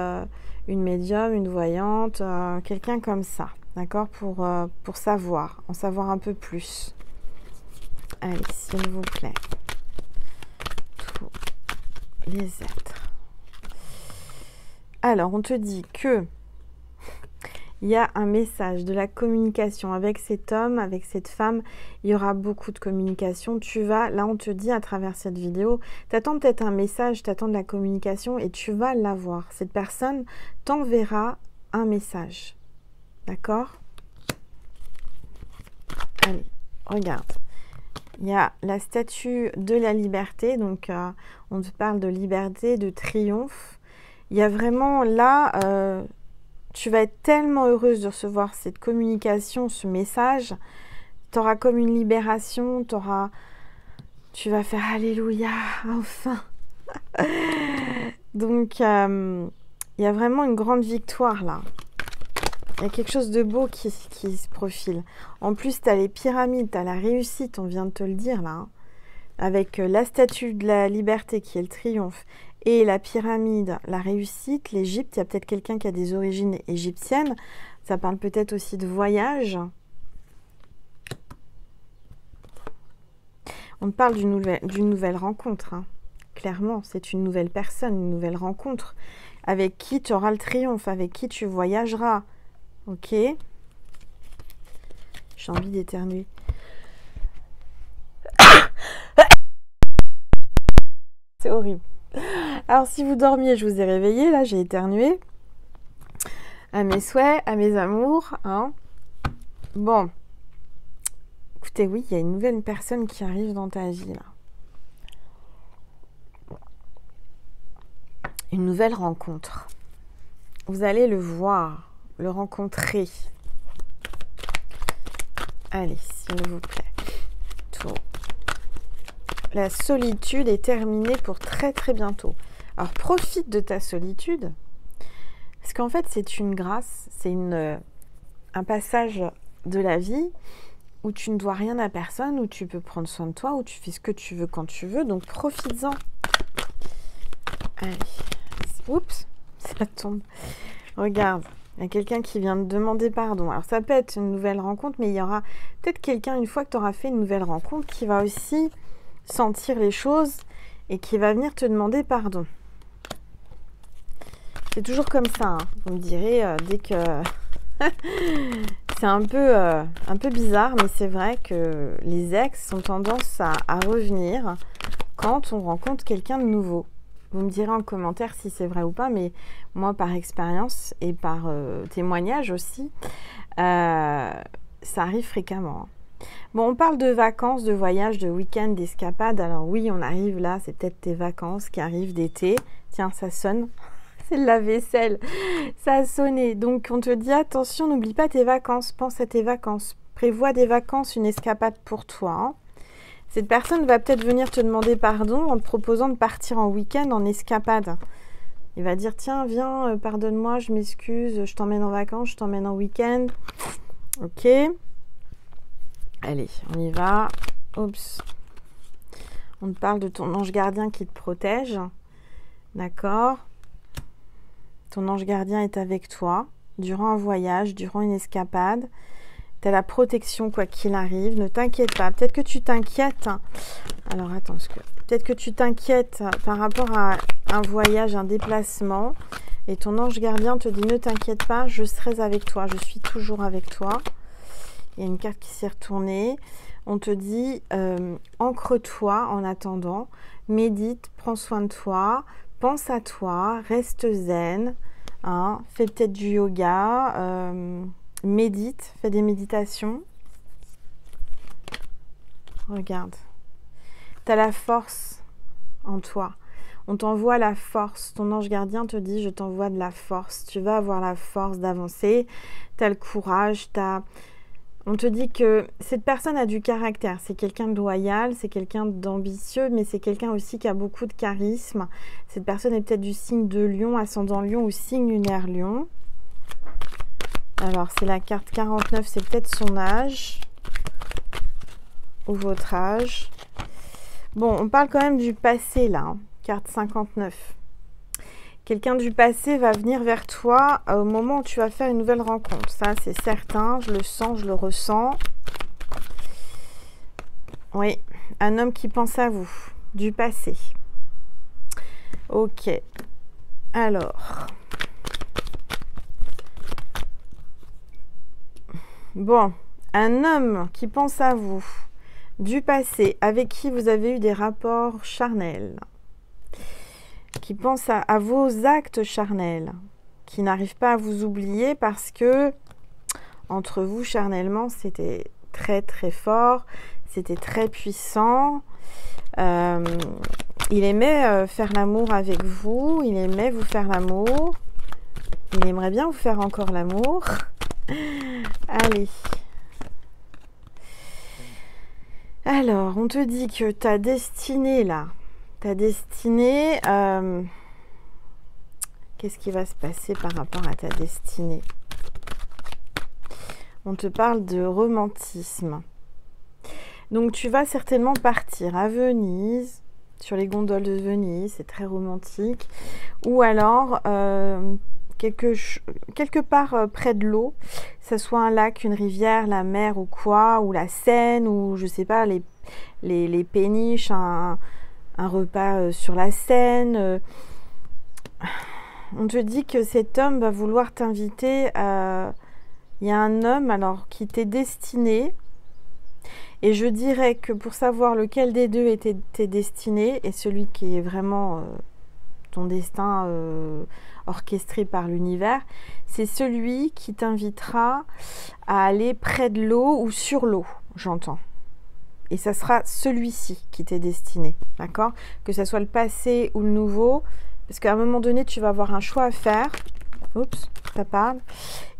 une médium, une voyante, quelqu'un comme ça, d'accord, pour en savoir un peu plus. Allez, s'il vous plaît. Les êtres. Alors, on te dit que il y a un message de la communication avec cet homme, avec cette femme. Il y aura beaucoup de communication. Là, on te dit à travers cette vidéo, tu attends peut-être un message, tu attends de la communication et tu vas l'avoir. Cette personne t'enverra un message. D'accord? Allez, regarde. Il y a la statue de la liberté, donc on te parle de liberté, de triomphe. Il y a vraiment là, tu vas être tellement heureuse de recevoir cette communication, ce message. Tu auras comme une libération, tu vas faire Alléluia, enfin. Donc, il y a vraiment une grande victoire là. Il y a quelque chose de beau qui se profile. En plus, tu as les pyramides, tu as la réussite, on vient de te le dire là. Hein, avec la statue de la liberté qui est le triomphe et la pyramide, la réussite, l'Égypte. Il y a peut-être quelqu'un qui a des origines égyptiennes. Ça parle peut-être aussi de voyage. On te parle d'une nouvelle rencontre. Hein. Clairement, c'est une nouvelle personne, une nouvelle rencontre avec qui tu auras le triomphe, avec qui tu voyageras. Ok? J'ai envie d'éternuer. C'est horrible. Alors, si vous dormiez, je vous ai réveillé. Là, j'ai éternué. À mes souhaits, à mes amours. Hein. Bon. Écoutez, oui, il y a une nouvelle personne qui arrive dans ta vie, là. Une nouvelle rencontre. Vous allez le voir, le rencontrer. Allez, s'il vous plaît. Tout. La solitude est terminée pour très très bientôt. Alors profite de ta solitude, parce qu'en fait c'est une grâce, c'est un passage de la vie où tu ne dois rien à personne, où tu peux prendre soin de toi, où tu fais ce que tu veux quand tu veux, donc profites-en. Allez, oups, ça tombe. Regarde, il y a quelqu'un qui vient de demander pardon. Alors ça peut être une nouvelle rencontre, mais il y aura peut-être quelqu'un, une fois que tu auras fait une nouvelle rencontre, qui va aussi sentir les choses et qui va venir te demander pardon. C'est toujours comme ça, hein. Vous me direz, dès que... c'est un peu bizarre, mais c'est vrai que les ex ont tendance à revenir quand on rencontre quelqu'un de nouveau. Vous me direz en commentaire si c'est vrai ou pas, mais moi, par expérience et par témoignage aussi, ça arrive fréquemment. Bon, on parle de vacances, de voyages, de week-end, d'escapades. Alors oui, on arrive là, c'est peut-être tes vacances qui arrivent d'été. Tiens, ça sonne. C'est le lave-vaisselle. Ça a sonné. Donc, on te dit, attention, n'oublie pas tes vacances. Pense à tes vacances. Prévois des vacances, une escapade pour toi. Hein. Cette personne va peut-être venir te demander pardon en te proposant de partir en week-end, en escapade. Il va dire, tiens, viens, pardonne-moi, je m'excuse, je t'emmène en vacances, je t'emmène en week-end. Ok. Allez, on y va. Oups. On te parle de ton ange gardien qui te protège. D'accord. Ton ange gardien est avec toi durant un voyage, durant une escapade. Tu as la protection quoi qu'il arrive. Ne t'inquiète pas. Peut-être que tu t'inquiètes. Alors attends, peut-être que tu t'inquiètes par rapport à un voyage, un déplacement. Et ton ange gardien te dit, ne t'inquiète pas, je serai avec toi. Je suis toujours avec toi. Il y a une carte qui s'est retournée. On te dit, ancre-toi en attendant. Médite, prends soin de toi. Pense à toi, reste zen, hein, fais peut-être du yoga, médite, fais des méditations. Regarde, tu as la force en toi. On t'envoie la force. Ton ange gardien te dit, je t'envoie de la force. Tu vas avoir la force d'avancer. Tu as le courage, On te dit que cette personne a du caractère, c'est quelqu'un de loyal, c'est quelqu'un d'ambitieux, mais c'est quelqu'un aussi qui a beaucoup de charisme. Cette personne est peut-être du signe de Lion, ascendant Lion ou signe lunaire Lion. Alors, c'est la carte 49, c'est peut-être son âge ou votre âge. Bon, on parle quand même du passé là, hein, carte 59. Quelqu'un du passé va venir vers toi au moment où tu vas faire une nouvelle rencontre. Ça, c'est certain. Je le sens, je le ressens. Oui, un homme qui pense à vous, du passé. Ok. Alors. Bon, un homme qui pense à vous, du passé, avec qui vous avez eu des rapports charnels. Qui pense à vos actes charnels, qui n'arrive pas à vous oublier parce que entre vous charnellement c'était très très fort, c'était très puissant. Il aimait faire l'amour avec vous, il aimait vous faire l'amour, il aimerait bien vous faire encore l'amour. Allez. Alors, on te dit que ta destinée là, ta destinée, qu'est-ce qui va se passer par rapport à ta destinée? On te parle de romantisme. Donc tu vas certainement partir à Venise, sur les gondoles de Venise, c'est très romantique. Ou alors quelque part près de l'eau, que ce soit un lac, une rivière, la mer ou quoi, ou la Seine, ou je sais pas, les péniches, un repas sur la Seine. On te dit que cet homme va vouloir t'inviter à... Il y a un homme alors qui t'est destiné. Et je dirais que pour savoir lequel des deux était t'es destiné et celui qui est vraiment ton destin orchestré par l'univers, c'est celui qui t'invitera à aller près de l'eau ou sur l'eau, j'entends. Et ça sera celui-ci qui t'est destiné, d'accord? Que ce soit le passé ou le nouveau, parce qu'à un moment donné, tu vas avoir un choix à faire. Oups, ça parle.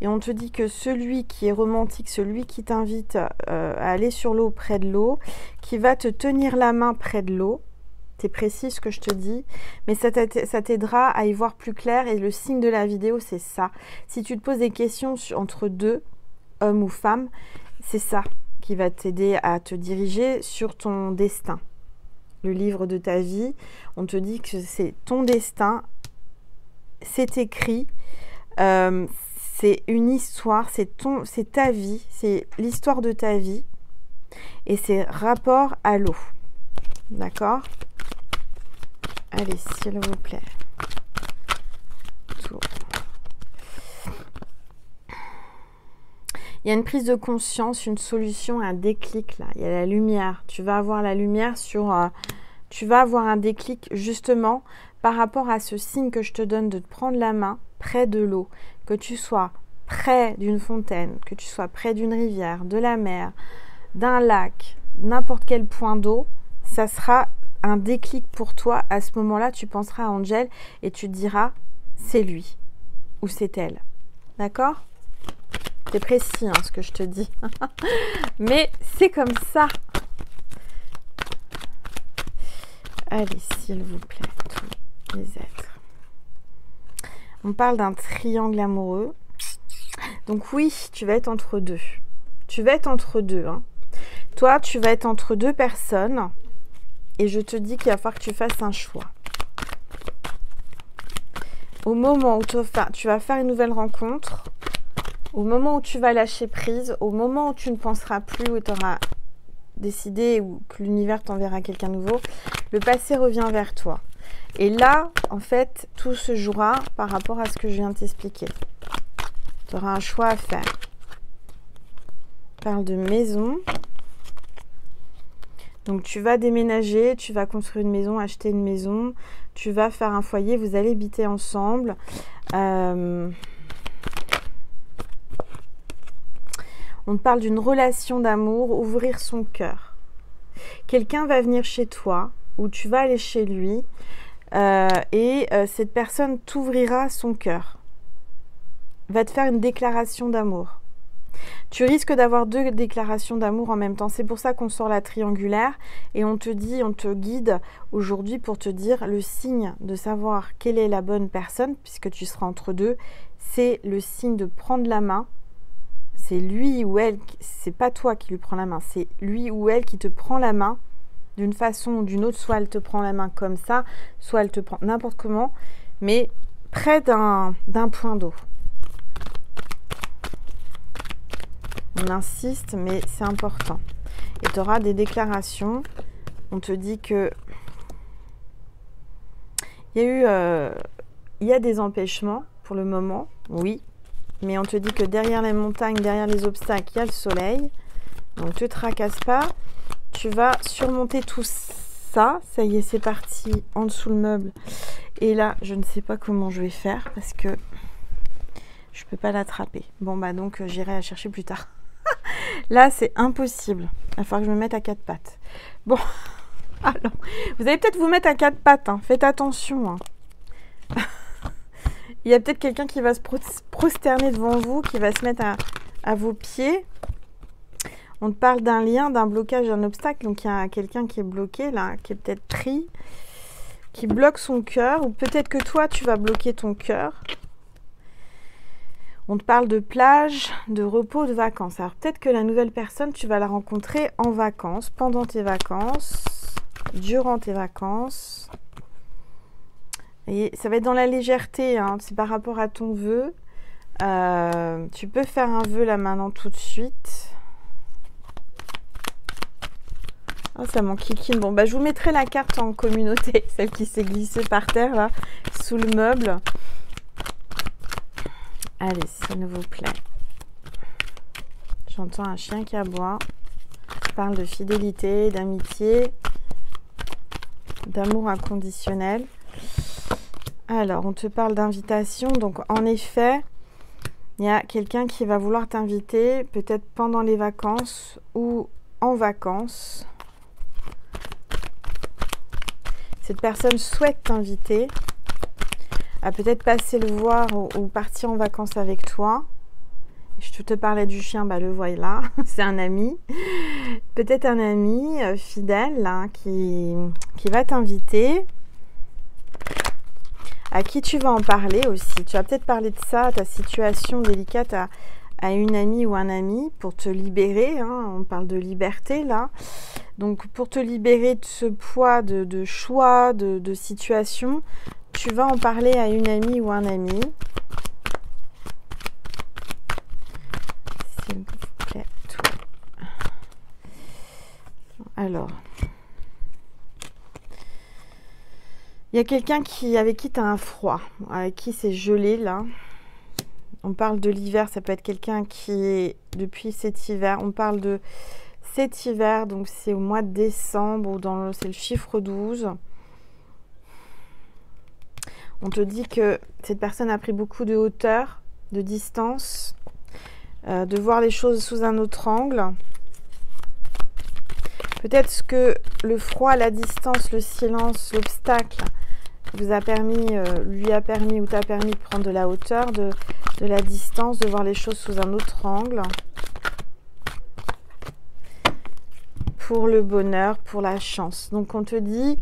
Et on te dit que celui qui est romantique, celui qui t'invite à aller sur l'eau, près de l'eau, qui va te tenir la main près de l'eau, c'est précis ce que je te dis, mais ça t'aidera à y voir plus clair et le signe de la vidéo, c'est ça. Si tu te poses des questions entre deux, homme ou femme, c'est ça qui va t'aider à te diriger sur ton destin. Le livre de ta vie, on te dit que c'est ton destin, c'est écrit, c'est une histoire, c'est ta vie, c'est l'histoire de ta vie et c'est rapport à l'eau. D'accord? Allez, s'il vous plaît. Tour. Il y a une prise de conscience, une solution, un déclic là. Il y a la lumière. Tu vas avoir la lumière sur... tu vas avoir un déclic justement par rapport à ce signe que je te donne de te prendre la main près de l'eau. Que tu sois près d'une fontaine, que tu sois près d'une rivière, de la mer, d'un lac, n'importe quel point d'eau, ça sera un déclic pour toi. À ce moment-là, tu penseras à Angel et tu te diras, c'est lui ou c'est elle. D'accord ? C'est précis ce que je te dis. Mais c'est comme ça. Allez, s'il vous plaît, tous les êtres. On parle d'un triangle amoureux. Donc oui, tu vas être entre deux. Tu vas être entre deux. Hein. Toi, tu vas être entre deux personnes. Et je te dis qu'il va falloir que tu fasses un choix. Au moment où tu vas faire une nouvelle rencontre, au moment où tu vas lâcher prise, au moment où tu ne penseras plus, où tu auras décidé ou que l'univers t'enverra quelqu'un nouveau, le passé revient vers toi. Et là, en fait, tout se jouera par rapport à ce que je viens de t'expliquer. Tu auras un choix à faire. On parle de maison. Donc, tu vas déménager, tu vas construire une maison, acheter une maison, tu vas faire un foyer, vous allez habiter ensemble. On te parle d'une relation d'amour, ouvrir son cœur. Quelqu'un va venir chez toi ou tu vas aller chez lui et cette personne t'ouvrira son cœur. Va te faire une déclaration d'amour. Tu risques d'avoir deux déclarations d'amour en même temps. C'est pour ça qu'on sort la triangulaire et on te dit, on te guide aujourd'hui pour te dire le signe de savoir quelle est la bonne personne, puisque tu seras entre deux. C'est le signe de prendre la main. C'est lui ou elle, c'est pas toi qui lui prends la main, c'est lui ou elle qui te prend la main d'une façon ou d'une autre. Soit elle te prend la main comme ça, soit elle te prend n'importe comment, mais près d'un point d'eau. On insiste, mais c'est important. Et tu auras des déclarations. On te dit que il y a des empêchements pour le moment, oui. Mais on te dit que derrière les montagnes, derrière les obstacles, il y a le soleil. Donc, ne te tracasse pas. Tu vas surmonter tout ça. Ça y est, c'est parti en dessous le meuble. Et là, je ne sais pas comment je vais faire parce que je ne peux pas l'attraper. Bon, bah donc, j'irai la chercher plus tard. Là, c'est impossible. Il va falloir que je me mette à quatre pattes. Bon, alors, vous allez peut-être vous mettre à quatre pattes. Hein. Faites attention. Hein. Il y a peut-être quelqu'un qui va se prosterner devant vous, qui va se mettre à vos pieds. On te parle d'un lien, d'un blocage, d'un obstacle. Donc, il y a quelqu'un qui est bloqué, là, qui est peut-être pris, qui bloque son cœur. Ou peut-être que toi, tu vas bloquer ton cœur. On te parle de plage, de repos, de vacances. Alors, peut-être que la nouvelle personne, tu vas la rencontrer en vacances, pendant tes vacances, durant tes vacances. Et ça va être dans la légèreté, hein. C'est par rapport à ton vœu. Tu peux faire un vœu là maintenant tout de suite. Ah, ça m'enquiquine. Bon, bah, je vous mettrai la carte en communauté, celle qui s'est glissée par terre, là, sous le meuble. Allez, s'il vous plaît. J'entends un chien qui aboie. Je parle de fidélité, d'amitié, d'amour inconditionnel. Alors, on te parle d'invitation. Donc, en effet, il y a quelqu'un qui va vouloir t'inviter, peut-être pendant les vacances ou en vacances. Cette personne souhaite t'inviter à peut-être passer le voir ou partir en vacances avec toi. Je te parlais du chien, bah le voilà, c'est un ami. Peut-être un ami fidèle là, qui va t'inviter, à qui tu vas en parler aussi. Tu vas peut-être parler de ça, ta situation délicate à une amie ou un ami pour te libérer. Hein, on parle de liberté là. Donc pour te libérer de ce poids de choix, de situation, tu vas en parler à une amie ou un ami. S'il vous plaît, toi. Alors, il y a quelqu'un avec qui tu as un froid, avec qui c'est gelé là. On parle de l'hiver, ça peut être quelqu'un qui est depuis cet hiver. On parle de cet hiver, donc c'est au mois de décembre, c'est le chiffre 12. On te dit que cette personne a pris beaucoup de hauteur, de distance, de voir les choses sous un autre angle. Peut-être que le froid, la distance, le silence, l'obstacle lui a permis ou t'a permis de prendre de la hauteur, de la distance, de voir les choses sous un autre angle. Pour le bonheur, pour la chance. Donc on te dit,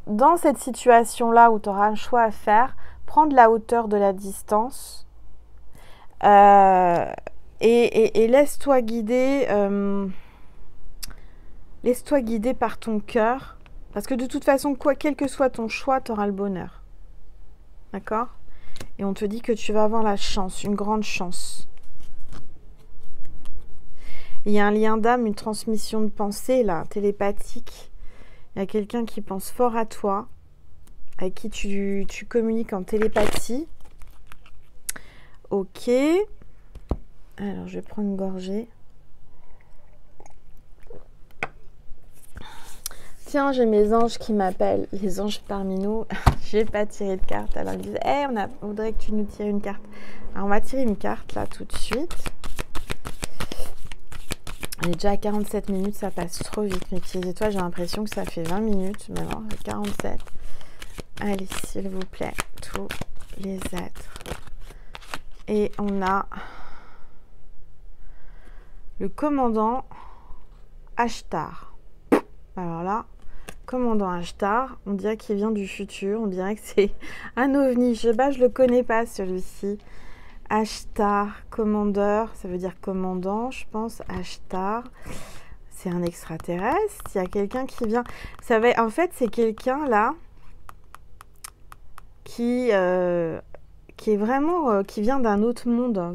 dans cette situation-là où tu auras un choix à faire, prends de la hauteur, de la distance et laisse-toi guider. Laisse-toi guider par ton cœur, parce que de toute façon, quel que soit ton choix, tu auras le bonheur. D'accord? Et on te dit que tu vas avoir la chance, une grande chance. Il y a un lien d'âme, une transmission de pensée, là, télépathique. Il y a quelqu'un qui pense fort à toi, avec qui tu communiques en télépathie. Ok. Alors, je vais prendre une gorgée. Tiens, j'ai mes anges qui m'appellent, les anges parmi nous. J'ai pas tiré de carte. Alors ils disent, on voudrait que tu nous tires une carte. Alors on va tirer une carte là tout de suite. On est déjà à 47 minutes, ça passe trop vite mes petites étoiles. J'ai l'impression que ça fait 20 minutes, mais non, 47. Allez, s'il vous plaît, tous les êtres. Et on a le commandant Ashtar. Alors là, commandant Ashtar, on dirait qu'il vient du futur, on dirait que c'est un ovni. Je sais pas, je le connais pas celui-ci. Ashtar, commandeur, ça veut dire commandant, je pense. Ashtar, c'est un extraterrestre. Il y a quelqu'un qui vient. En fait, c'est quelqu'un là qui est vraiment qui vient d'un autre monde.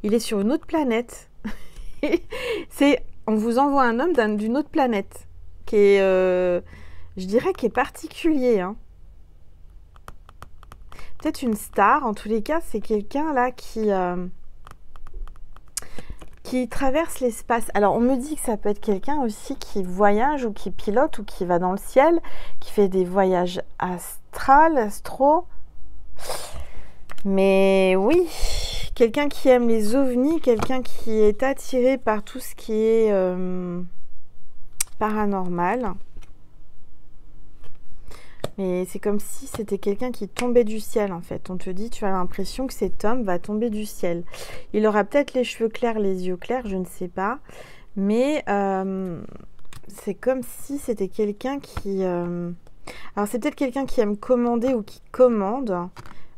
Il est sur une autre planète. On vous envoie un homme d'une autre planète qui est, je dirais, qui est particulier. Hein. Peut-être une star. En tous les cas, c'est quelqu'un là qui traverse l'espace. Alors, on me dit que ça peut être quelqu'un aussi qui voyage ou qui pilote ou qui va dans le ciel, qui fait des voyages astro. Mais oui, quelqu'un qui aime les ovnis, quelqu'un qui est attiré par tout ce qui est paranormal. Mais c'est comme si c'était quelqu'un qui tombait du ciel en fait. On te dit, tu as l'impression que cet homme va tomber du ciel. Il aura peut-être les cheveux clairs, les yeux clairs, je ne sais pas. Mais c'est comme si c'était quelqu'un qui... Alors c'est peut-être quelqu'un qui aime commander ou qui commande.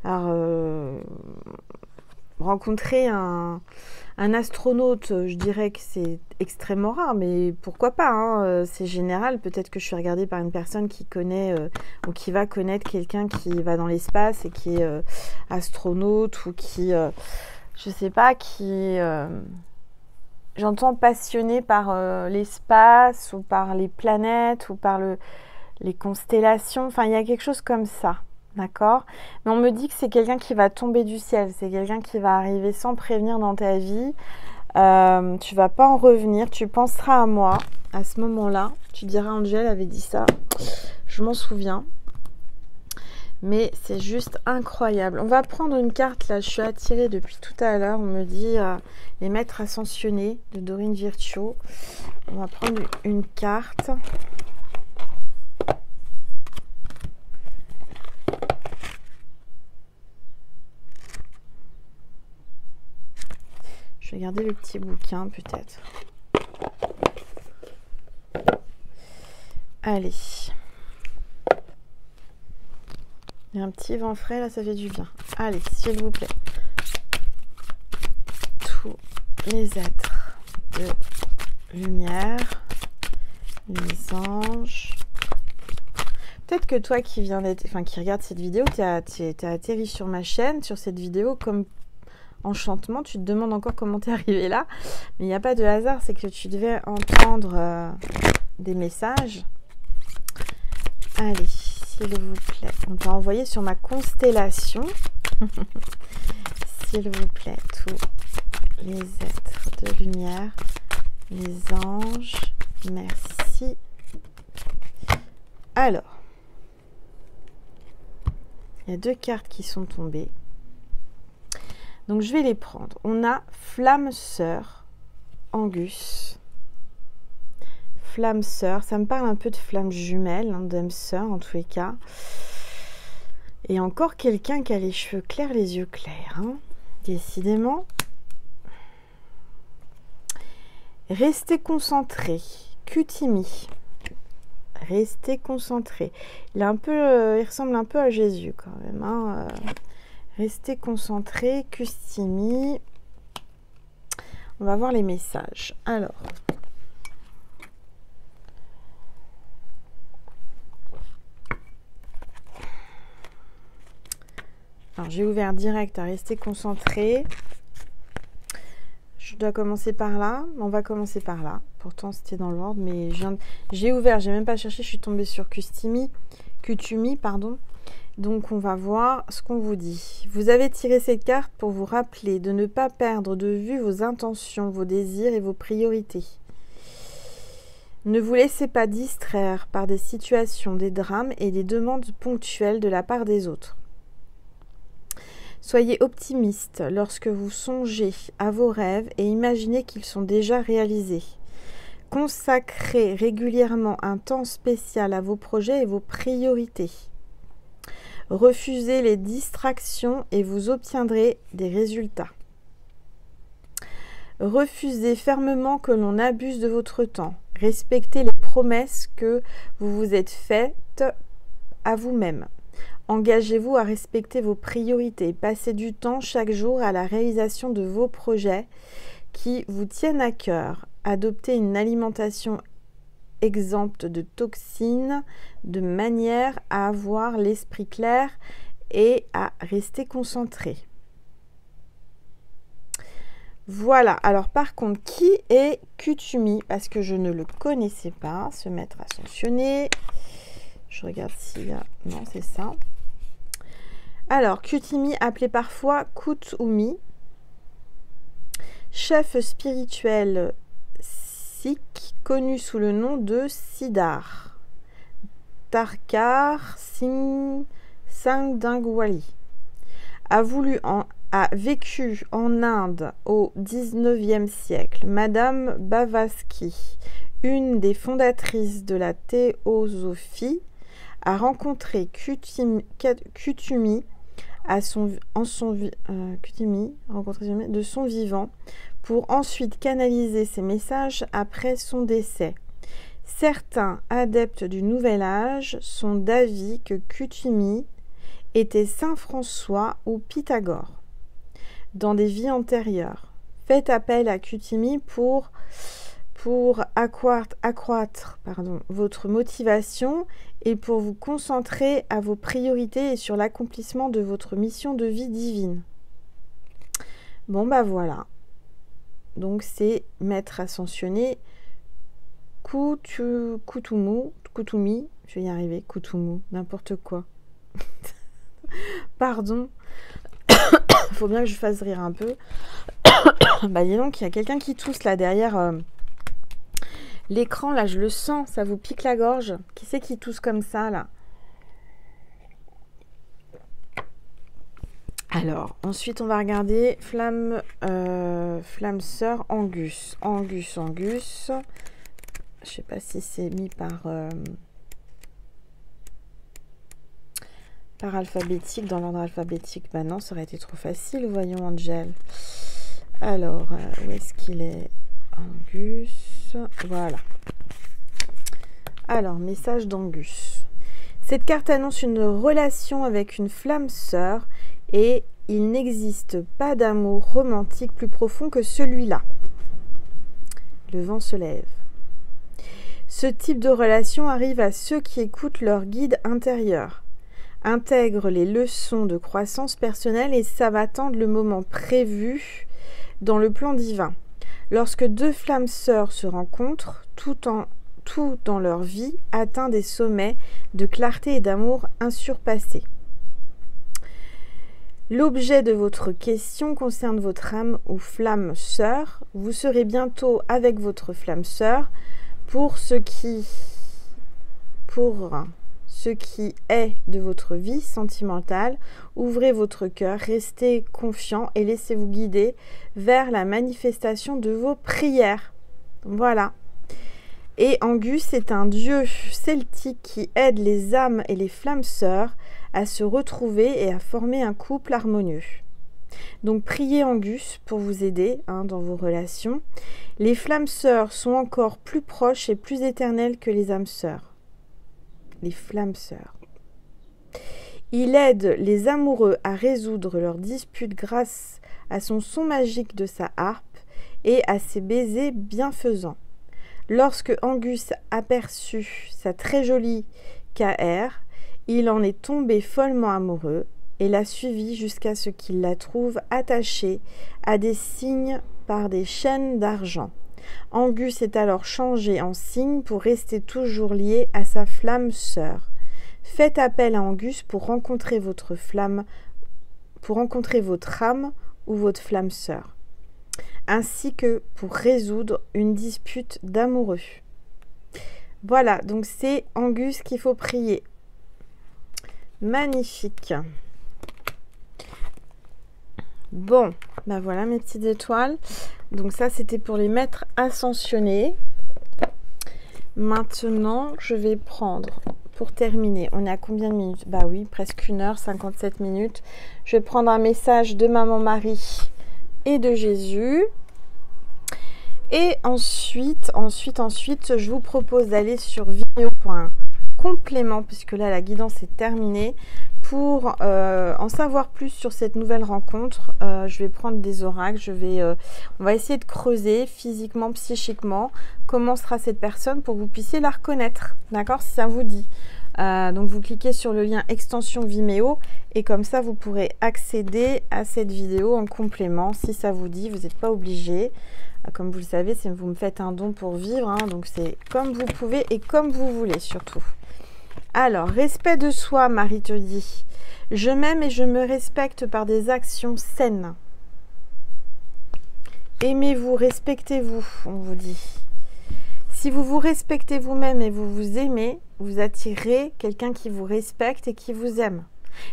Alors rencontrer un astronaute, je dirais que c'est extrêmement rare, mais pourquoi pas, hein, c'est général. Peut-être que je suis regardée par une personne qui connaît ou qui va connaître quelqu'un qui va dans l'espace et qui est astronaute ou qui, je sais pas, qui j'entends passionné par l'espace ou par les planètes ou par les constellations. Enfin, il y a quelque chose comme ça. D'accord? Mais on me dit que c'est quelqu'un qui va tomber du ciel. C'est quelqu'un qui va arriver sans prévenir dans ta vie. Tu vas pas en revenir. Tu penseras à moi à ce moment-là. Tu diras, Angel avait dit ça. Je m'en souviens. Mais c'est juste incroyable. On va prendre une carte là. Je suis attirée depuis tout à l'heure. On me dit les maîtres ascensionnés de Dorine Virtue. On va prendre une carte. Je vais garder le petit bouquin peut-être. Allez. Il y a un petit vent frais là, ça fait du bien. Allez, s'il vous plaît. Tous les êtres de lumière, les anges. Peut-être que toi qui viens d'être, enfin qui regarde cette vidéo, tu as atterri sur ma chaîne, sur cette vidéo comme enchantement. Tu te demandes encore comment tu es arrivé là. Mais il n'y a pas de hasard, c'est que tu devais entendre des messages. Allez, s'il vous plaît. On t'a envoyé sur ma constellation. S'il vous plaît, tous les êtres de lumière, les anges, merci. Alors, il y a 2 cartes qui sont tombées. Donc, je vais les prendre. On a Flamme Sœur, Angus. Flamme Sœur, ça me parle un peu de flamme jumelle, hein, d'âme sœur en tous les cas. Et encore quelqu'un qui a les cheveux clairs, les yeux clairs. Hein. Décidément. Restez concentré. Cutimi. Restez concentré. Il ressemble un peu à Jésus quand même. Hein. Restez concentré. Cutimi. On va voir les messages. Alors. J'ai ouvert direct à rester concentré. Je dois commencer par là. On va commencer par là. Pourtant, c'était dans l'ordre, mais j'ai ouvert, j'ai même pas cherché. Je suis tombée sur Cutumi, pardon. Donc, on va voir ce qu'on vous dit. Vous avez tiré cette carte pour vous rappeler de ne pas perdre de vue vos intentions, vos désirs et vos priorités. Ne vous laissez pas distraire par des situations, des drames et des demandes ponctuelles de la part des autres. Soyez optimiste lorsque vous songez à vos rêves et imaginez qu'ils sont déjà réalisés. Consacrez régulièrement un temps spécial à vos projets et vos priorités. Refusez les distractions et vous obtiendrez des résultats. Refusez fermement que l'on abuse de votre temps. Respectez les promesses que vous vous êtes faites à vous-même. Engagez-vous à respecter vos priorités. Passez du temps chaque jour à la réalisation de vos projets qui vous tiennent à cœur. Adoptez une alimentation exempte de toxines de manière à avoir l'esprit clair et à rester concentré. Voilà. Alors par contre, qui est Cutumi? Parce que je ne le connaissais pas. Ce maître ascensionné. Je regarde s'il y a... Non, c'est ça. Alors, Cutimi, appelé parfois Kutumi, chef spirituel sikh, connu sous le nom de Siddhar Tharkar Singh Sangdangwali, a vécu en Inde au XIXe siècle. Madame Blavatsky, une des fondatrices de la théosophie, a rencontré Cutumi de son vivant pour ensuite canaliser ses messages après son décès. Certains adeptes du Nouvel Âge sont d'avis que Cutumi était Saint François ou Pythagore dans des vies antérieures. Faites appel à Cutumi pour accroître votre motivation et pour vous concentrer à vos priorités et sur l'accomplissement de votre mission de vie divine. Bon, bah voilà. Donc, c'est maître ascensionné Kutumi, je vais y arriver, Kutumu, n'importe quoi. Pardon. Il faut bien que je fasse rire un peu. Bah dis donc, il y a quelqu'un qui tousse là derrière l'écran, là, je le sens, ça vous pique la gorge. Qui c'est qui tousse comme ça, là? Alors, ensuite, on va regarder flamme sœur Angus. Angus. Je sais pas si c'est mis par alphabétique, dans l'ordre alphabétique. Bah non, ça aurait été trop facile, voyons, Angel. Alors, où est-ce qu'il est? Angus, voilà. Alors, message d'Angus. Cette carte annonce une relation avec une flamme sœur et il n'existe pas d'amour romantique plus profond que celui-là. Le vent se lève. Ce type de relation arrive à ceux qui écoutent leur guide intérieur, intègrent les leçons de croissance personnelle et savent attendre le moment prévu dans le plan divin. Lorsque deux flammes sœurs se rencontrent, tout dans leur vie atteint des sommets de clarté et d'amour insurpassés. L'objet de votre question concerne votre âme ou flamme sœur. Vous serez bientôt avec votre flamme sœur. Pour ce qui est de votre vie sentimentale, ouvrez votre cœur, restez confiant et laissez-vous guider vers la manifestation de vos prières. Voilà. Et Angus est un dieu celtique qui aide les âmes et les flammes sœurs à se retrouver et à former un couple harmonieux. Donc priez Angus pour vous aider dans vos relations. Les flammes sœurs sont encore plus proches et plus éternelles que les âmes sœurs. Les flammes sœurs. Il aide les amoureux à résoudre leurs disputes grâce à son son magique de sa harpe et à ses baisers bienfaisants. Lorsque Angus aperçut sa très jolie K.R., il en est tombé follement amoureux et l'a suivie jusqu'à ce qu'il la trouve attachée à des cygnes par des chaînes d'argent. Angus est alors changé en cygne pour rester toujours lié à sa flamme sœur. Faites appel à Angus pour rencontrer votre âme ou votre flamme sœur, ainsi que pour résoudre une dispute d'amoureux. Voilà, donc c'est Angus qu'il faut prier. Magnifique. Bon, ben voilà mes petites étoiles. Donc ça, c'était pour les maîtres ascensionnés. Maintenant, je vais prendre, pour terminer, on est à combien de minutes? Bah oui, presque 1h57 minutes. Je vais prendre un message de Maman Marie et de Jésus. Et ensuite, je vous propose d'aller sur Vimeo.complément, puisque là, la guidance est terminée. Pour en savoir plus sur cette nouvelle rencontre, je vais prendre des oracles, on va essayer de creuser physiquement, psychiquement, comment sera cette personne pour que vous puissiez la reconnaître, d'accord, si ça vous dit. Donc vous cliquez sur le lien extension Vimeo et comme ça vous pourrez accéder à cette vidéo en complément si ça vous dit, vous n'êtes pas obligé. Comme vous le savez, vous me faites un don pour vivre, donc c'est comme vous pouvez et comme vous voulez surtout. Alors, respect de soi, Marie te dit. Je m'aime et je me respecte par des actions saines. Aimez-vous, respectez-vous, on vous dit. Si vous vous respectez vous-même et vous vous aimez, vous attirez quelqu'un qui vous respecte et qui vous aime.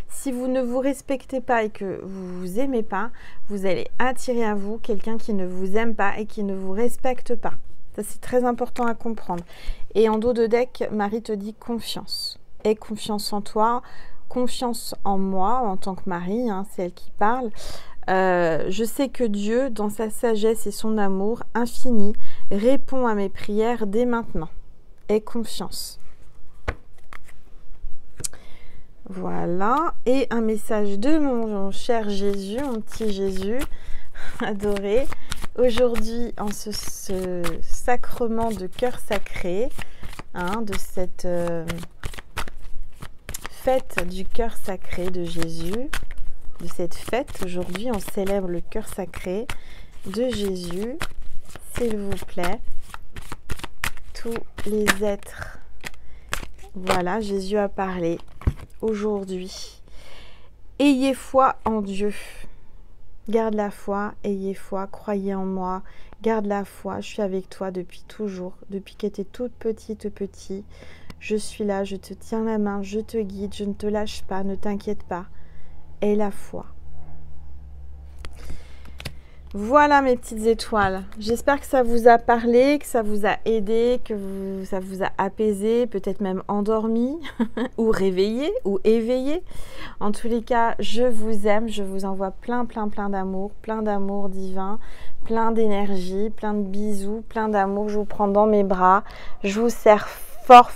Si vous ne vous respectez pas et que vous vous aimez pas, vous allez attirer à vous quelqu'un qui ne vous aime pas et qui ne vous respecte pas. Ça, c'est très important à comprendre. Et en dos de deck, Marie te dit confiance. Aie confiance en toi, confiance en moi en tant que Marie, c'est elle qui parle. Je sais que Dieu, dans sa sagesse et son amour infini, répond à mes prières dès maintenant. Aie confiance. Voilà. Et un message de mon cher Jésus, mon petit Jésus adoré. Aujourd'hui, en ce sacrement de cœur sacré, de cette fête du cœur sacré de Jésus, de cette fête, aujourd'hui, on célèbre le cœur sacré. de Jésus, s'il vous plaît, tous les êtres. Voilà, Jésus a parlé aujourd'hui. Ayez foi en Dieu. Garde la foi, ayez foi, croyez en moi. Garde la foi, je suis avec toi depuis toujours, depuis que tu es toute petite, petit. Je suis là, je te tiens la main, je te guide, je ne te lâche pas, ne t'inquiète pas. Aie la foi. Voilà mes petites étoiles, j'espère que ça vous a parlé, que ça vous a aidé, que ça vous a apaisé, peut-être même endormi ou réveillé ou éveillé. En tous les cas, je vous aime, je vous envoie plein d'amour divin, plein d'énergie, plein de bisous, plein d'amour. Je vous prends dans mes bras, je vous serre fort,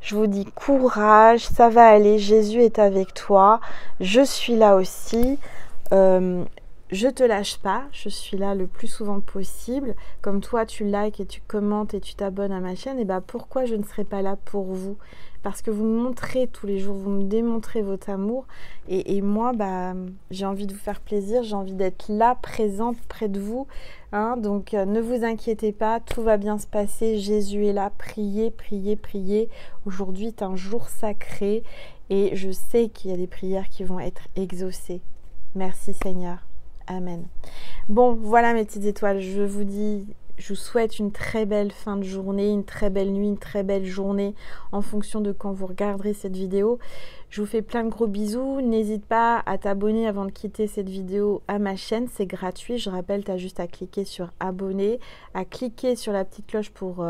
je vous dis courage, ça va aller, Jésus est avec toi, je suis là aussi. Je te lâche pas, je suis là le plus souvent possible. Comme toi, tu likes et tu commentes et tu t'abonnes à ma chaîne, et ben pourquoi je ne serai pas là pour vous? Parce que vous me montrez tous les jours, vous me démontrez votre amour. Et moi, bah, j'ai envie de vous faire plaisir, j'ai envie d'être là, présente près de vous. Hein, donc, ne vous inquiétez pas, tout va bien se passer. Jésus est là, priez. Aujourd'hui est un jour sacré et je sais qu'il y a des prières qui vont être exaucées. Merci Seigneur. Amen. Bon, voilà mes petites étoiles, je vous souhaite une très belle fin de journée, une très belle nuit, une très belle journée en fonction de quand vous regarderez cette vidéo. Je vous fais plein de gros bisous. N'hésite pas à t'abonner avant de quitter cette vidéo à ma chaîne, c'est gratuit. Je rappelle, tu as juste à cliquer sur abonner, à cliquer sur la petite cloche pour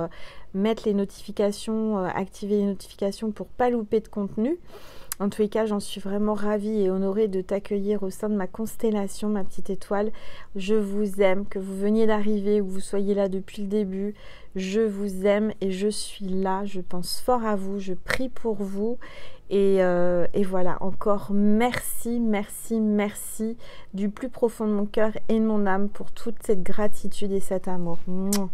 mettre les notifications, activer les notifications pour pas louper de contenu. En tous les cas, j'en suis vraiment ravie et honorée de t'accueillir au sein de ma constellation, ma petite étoile. Je vous aime, que vous veniez d'arriver ou que vous soyez là depuis le début. Je vous aime et je suis là. Je pense fort à vous, je prie pour vous. Et voilà, encore merci du plus profond de mon cœur et de mon âme pour toute cette gratitude et cet amour. Mouah.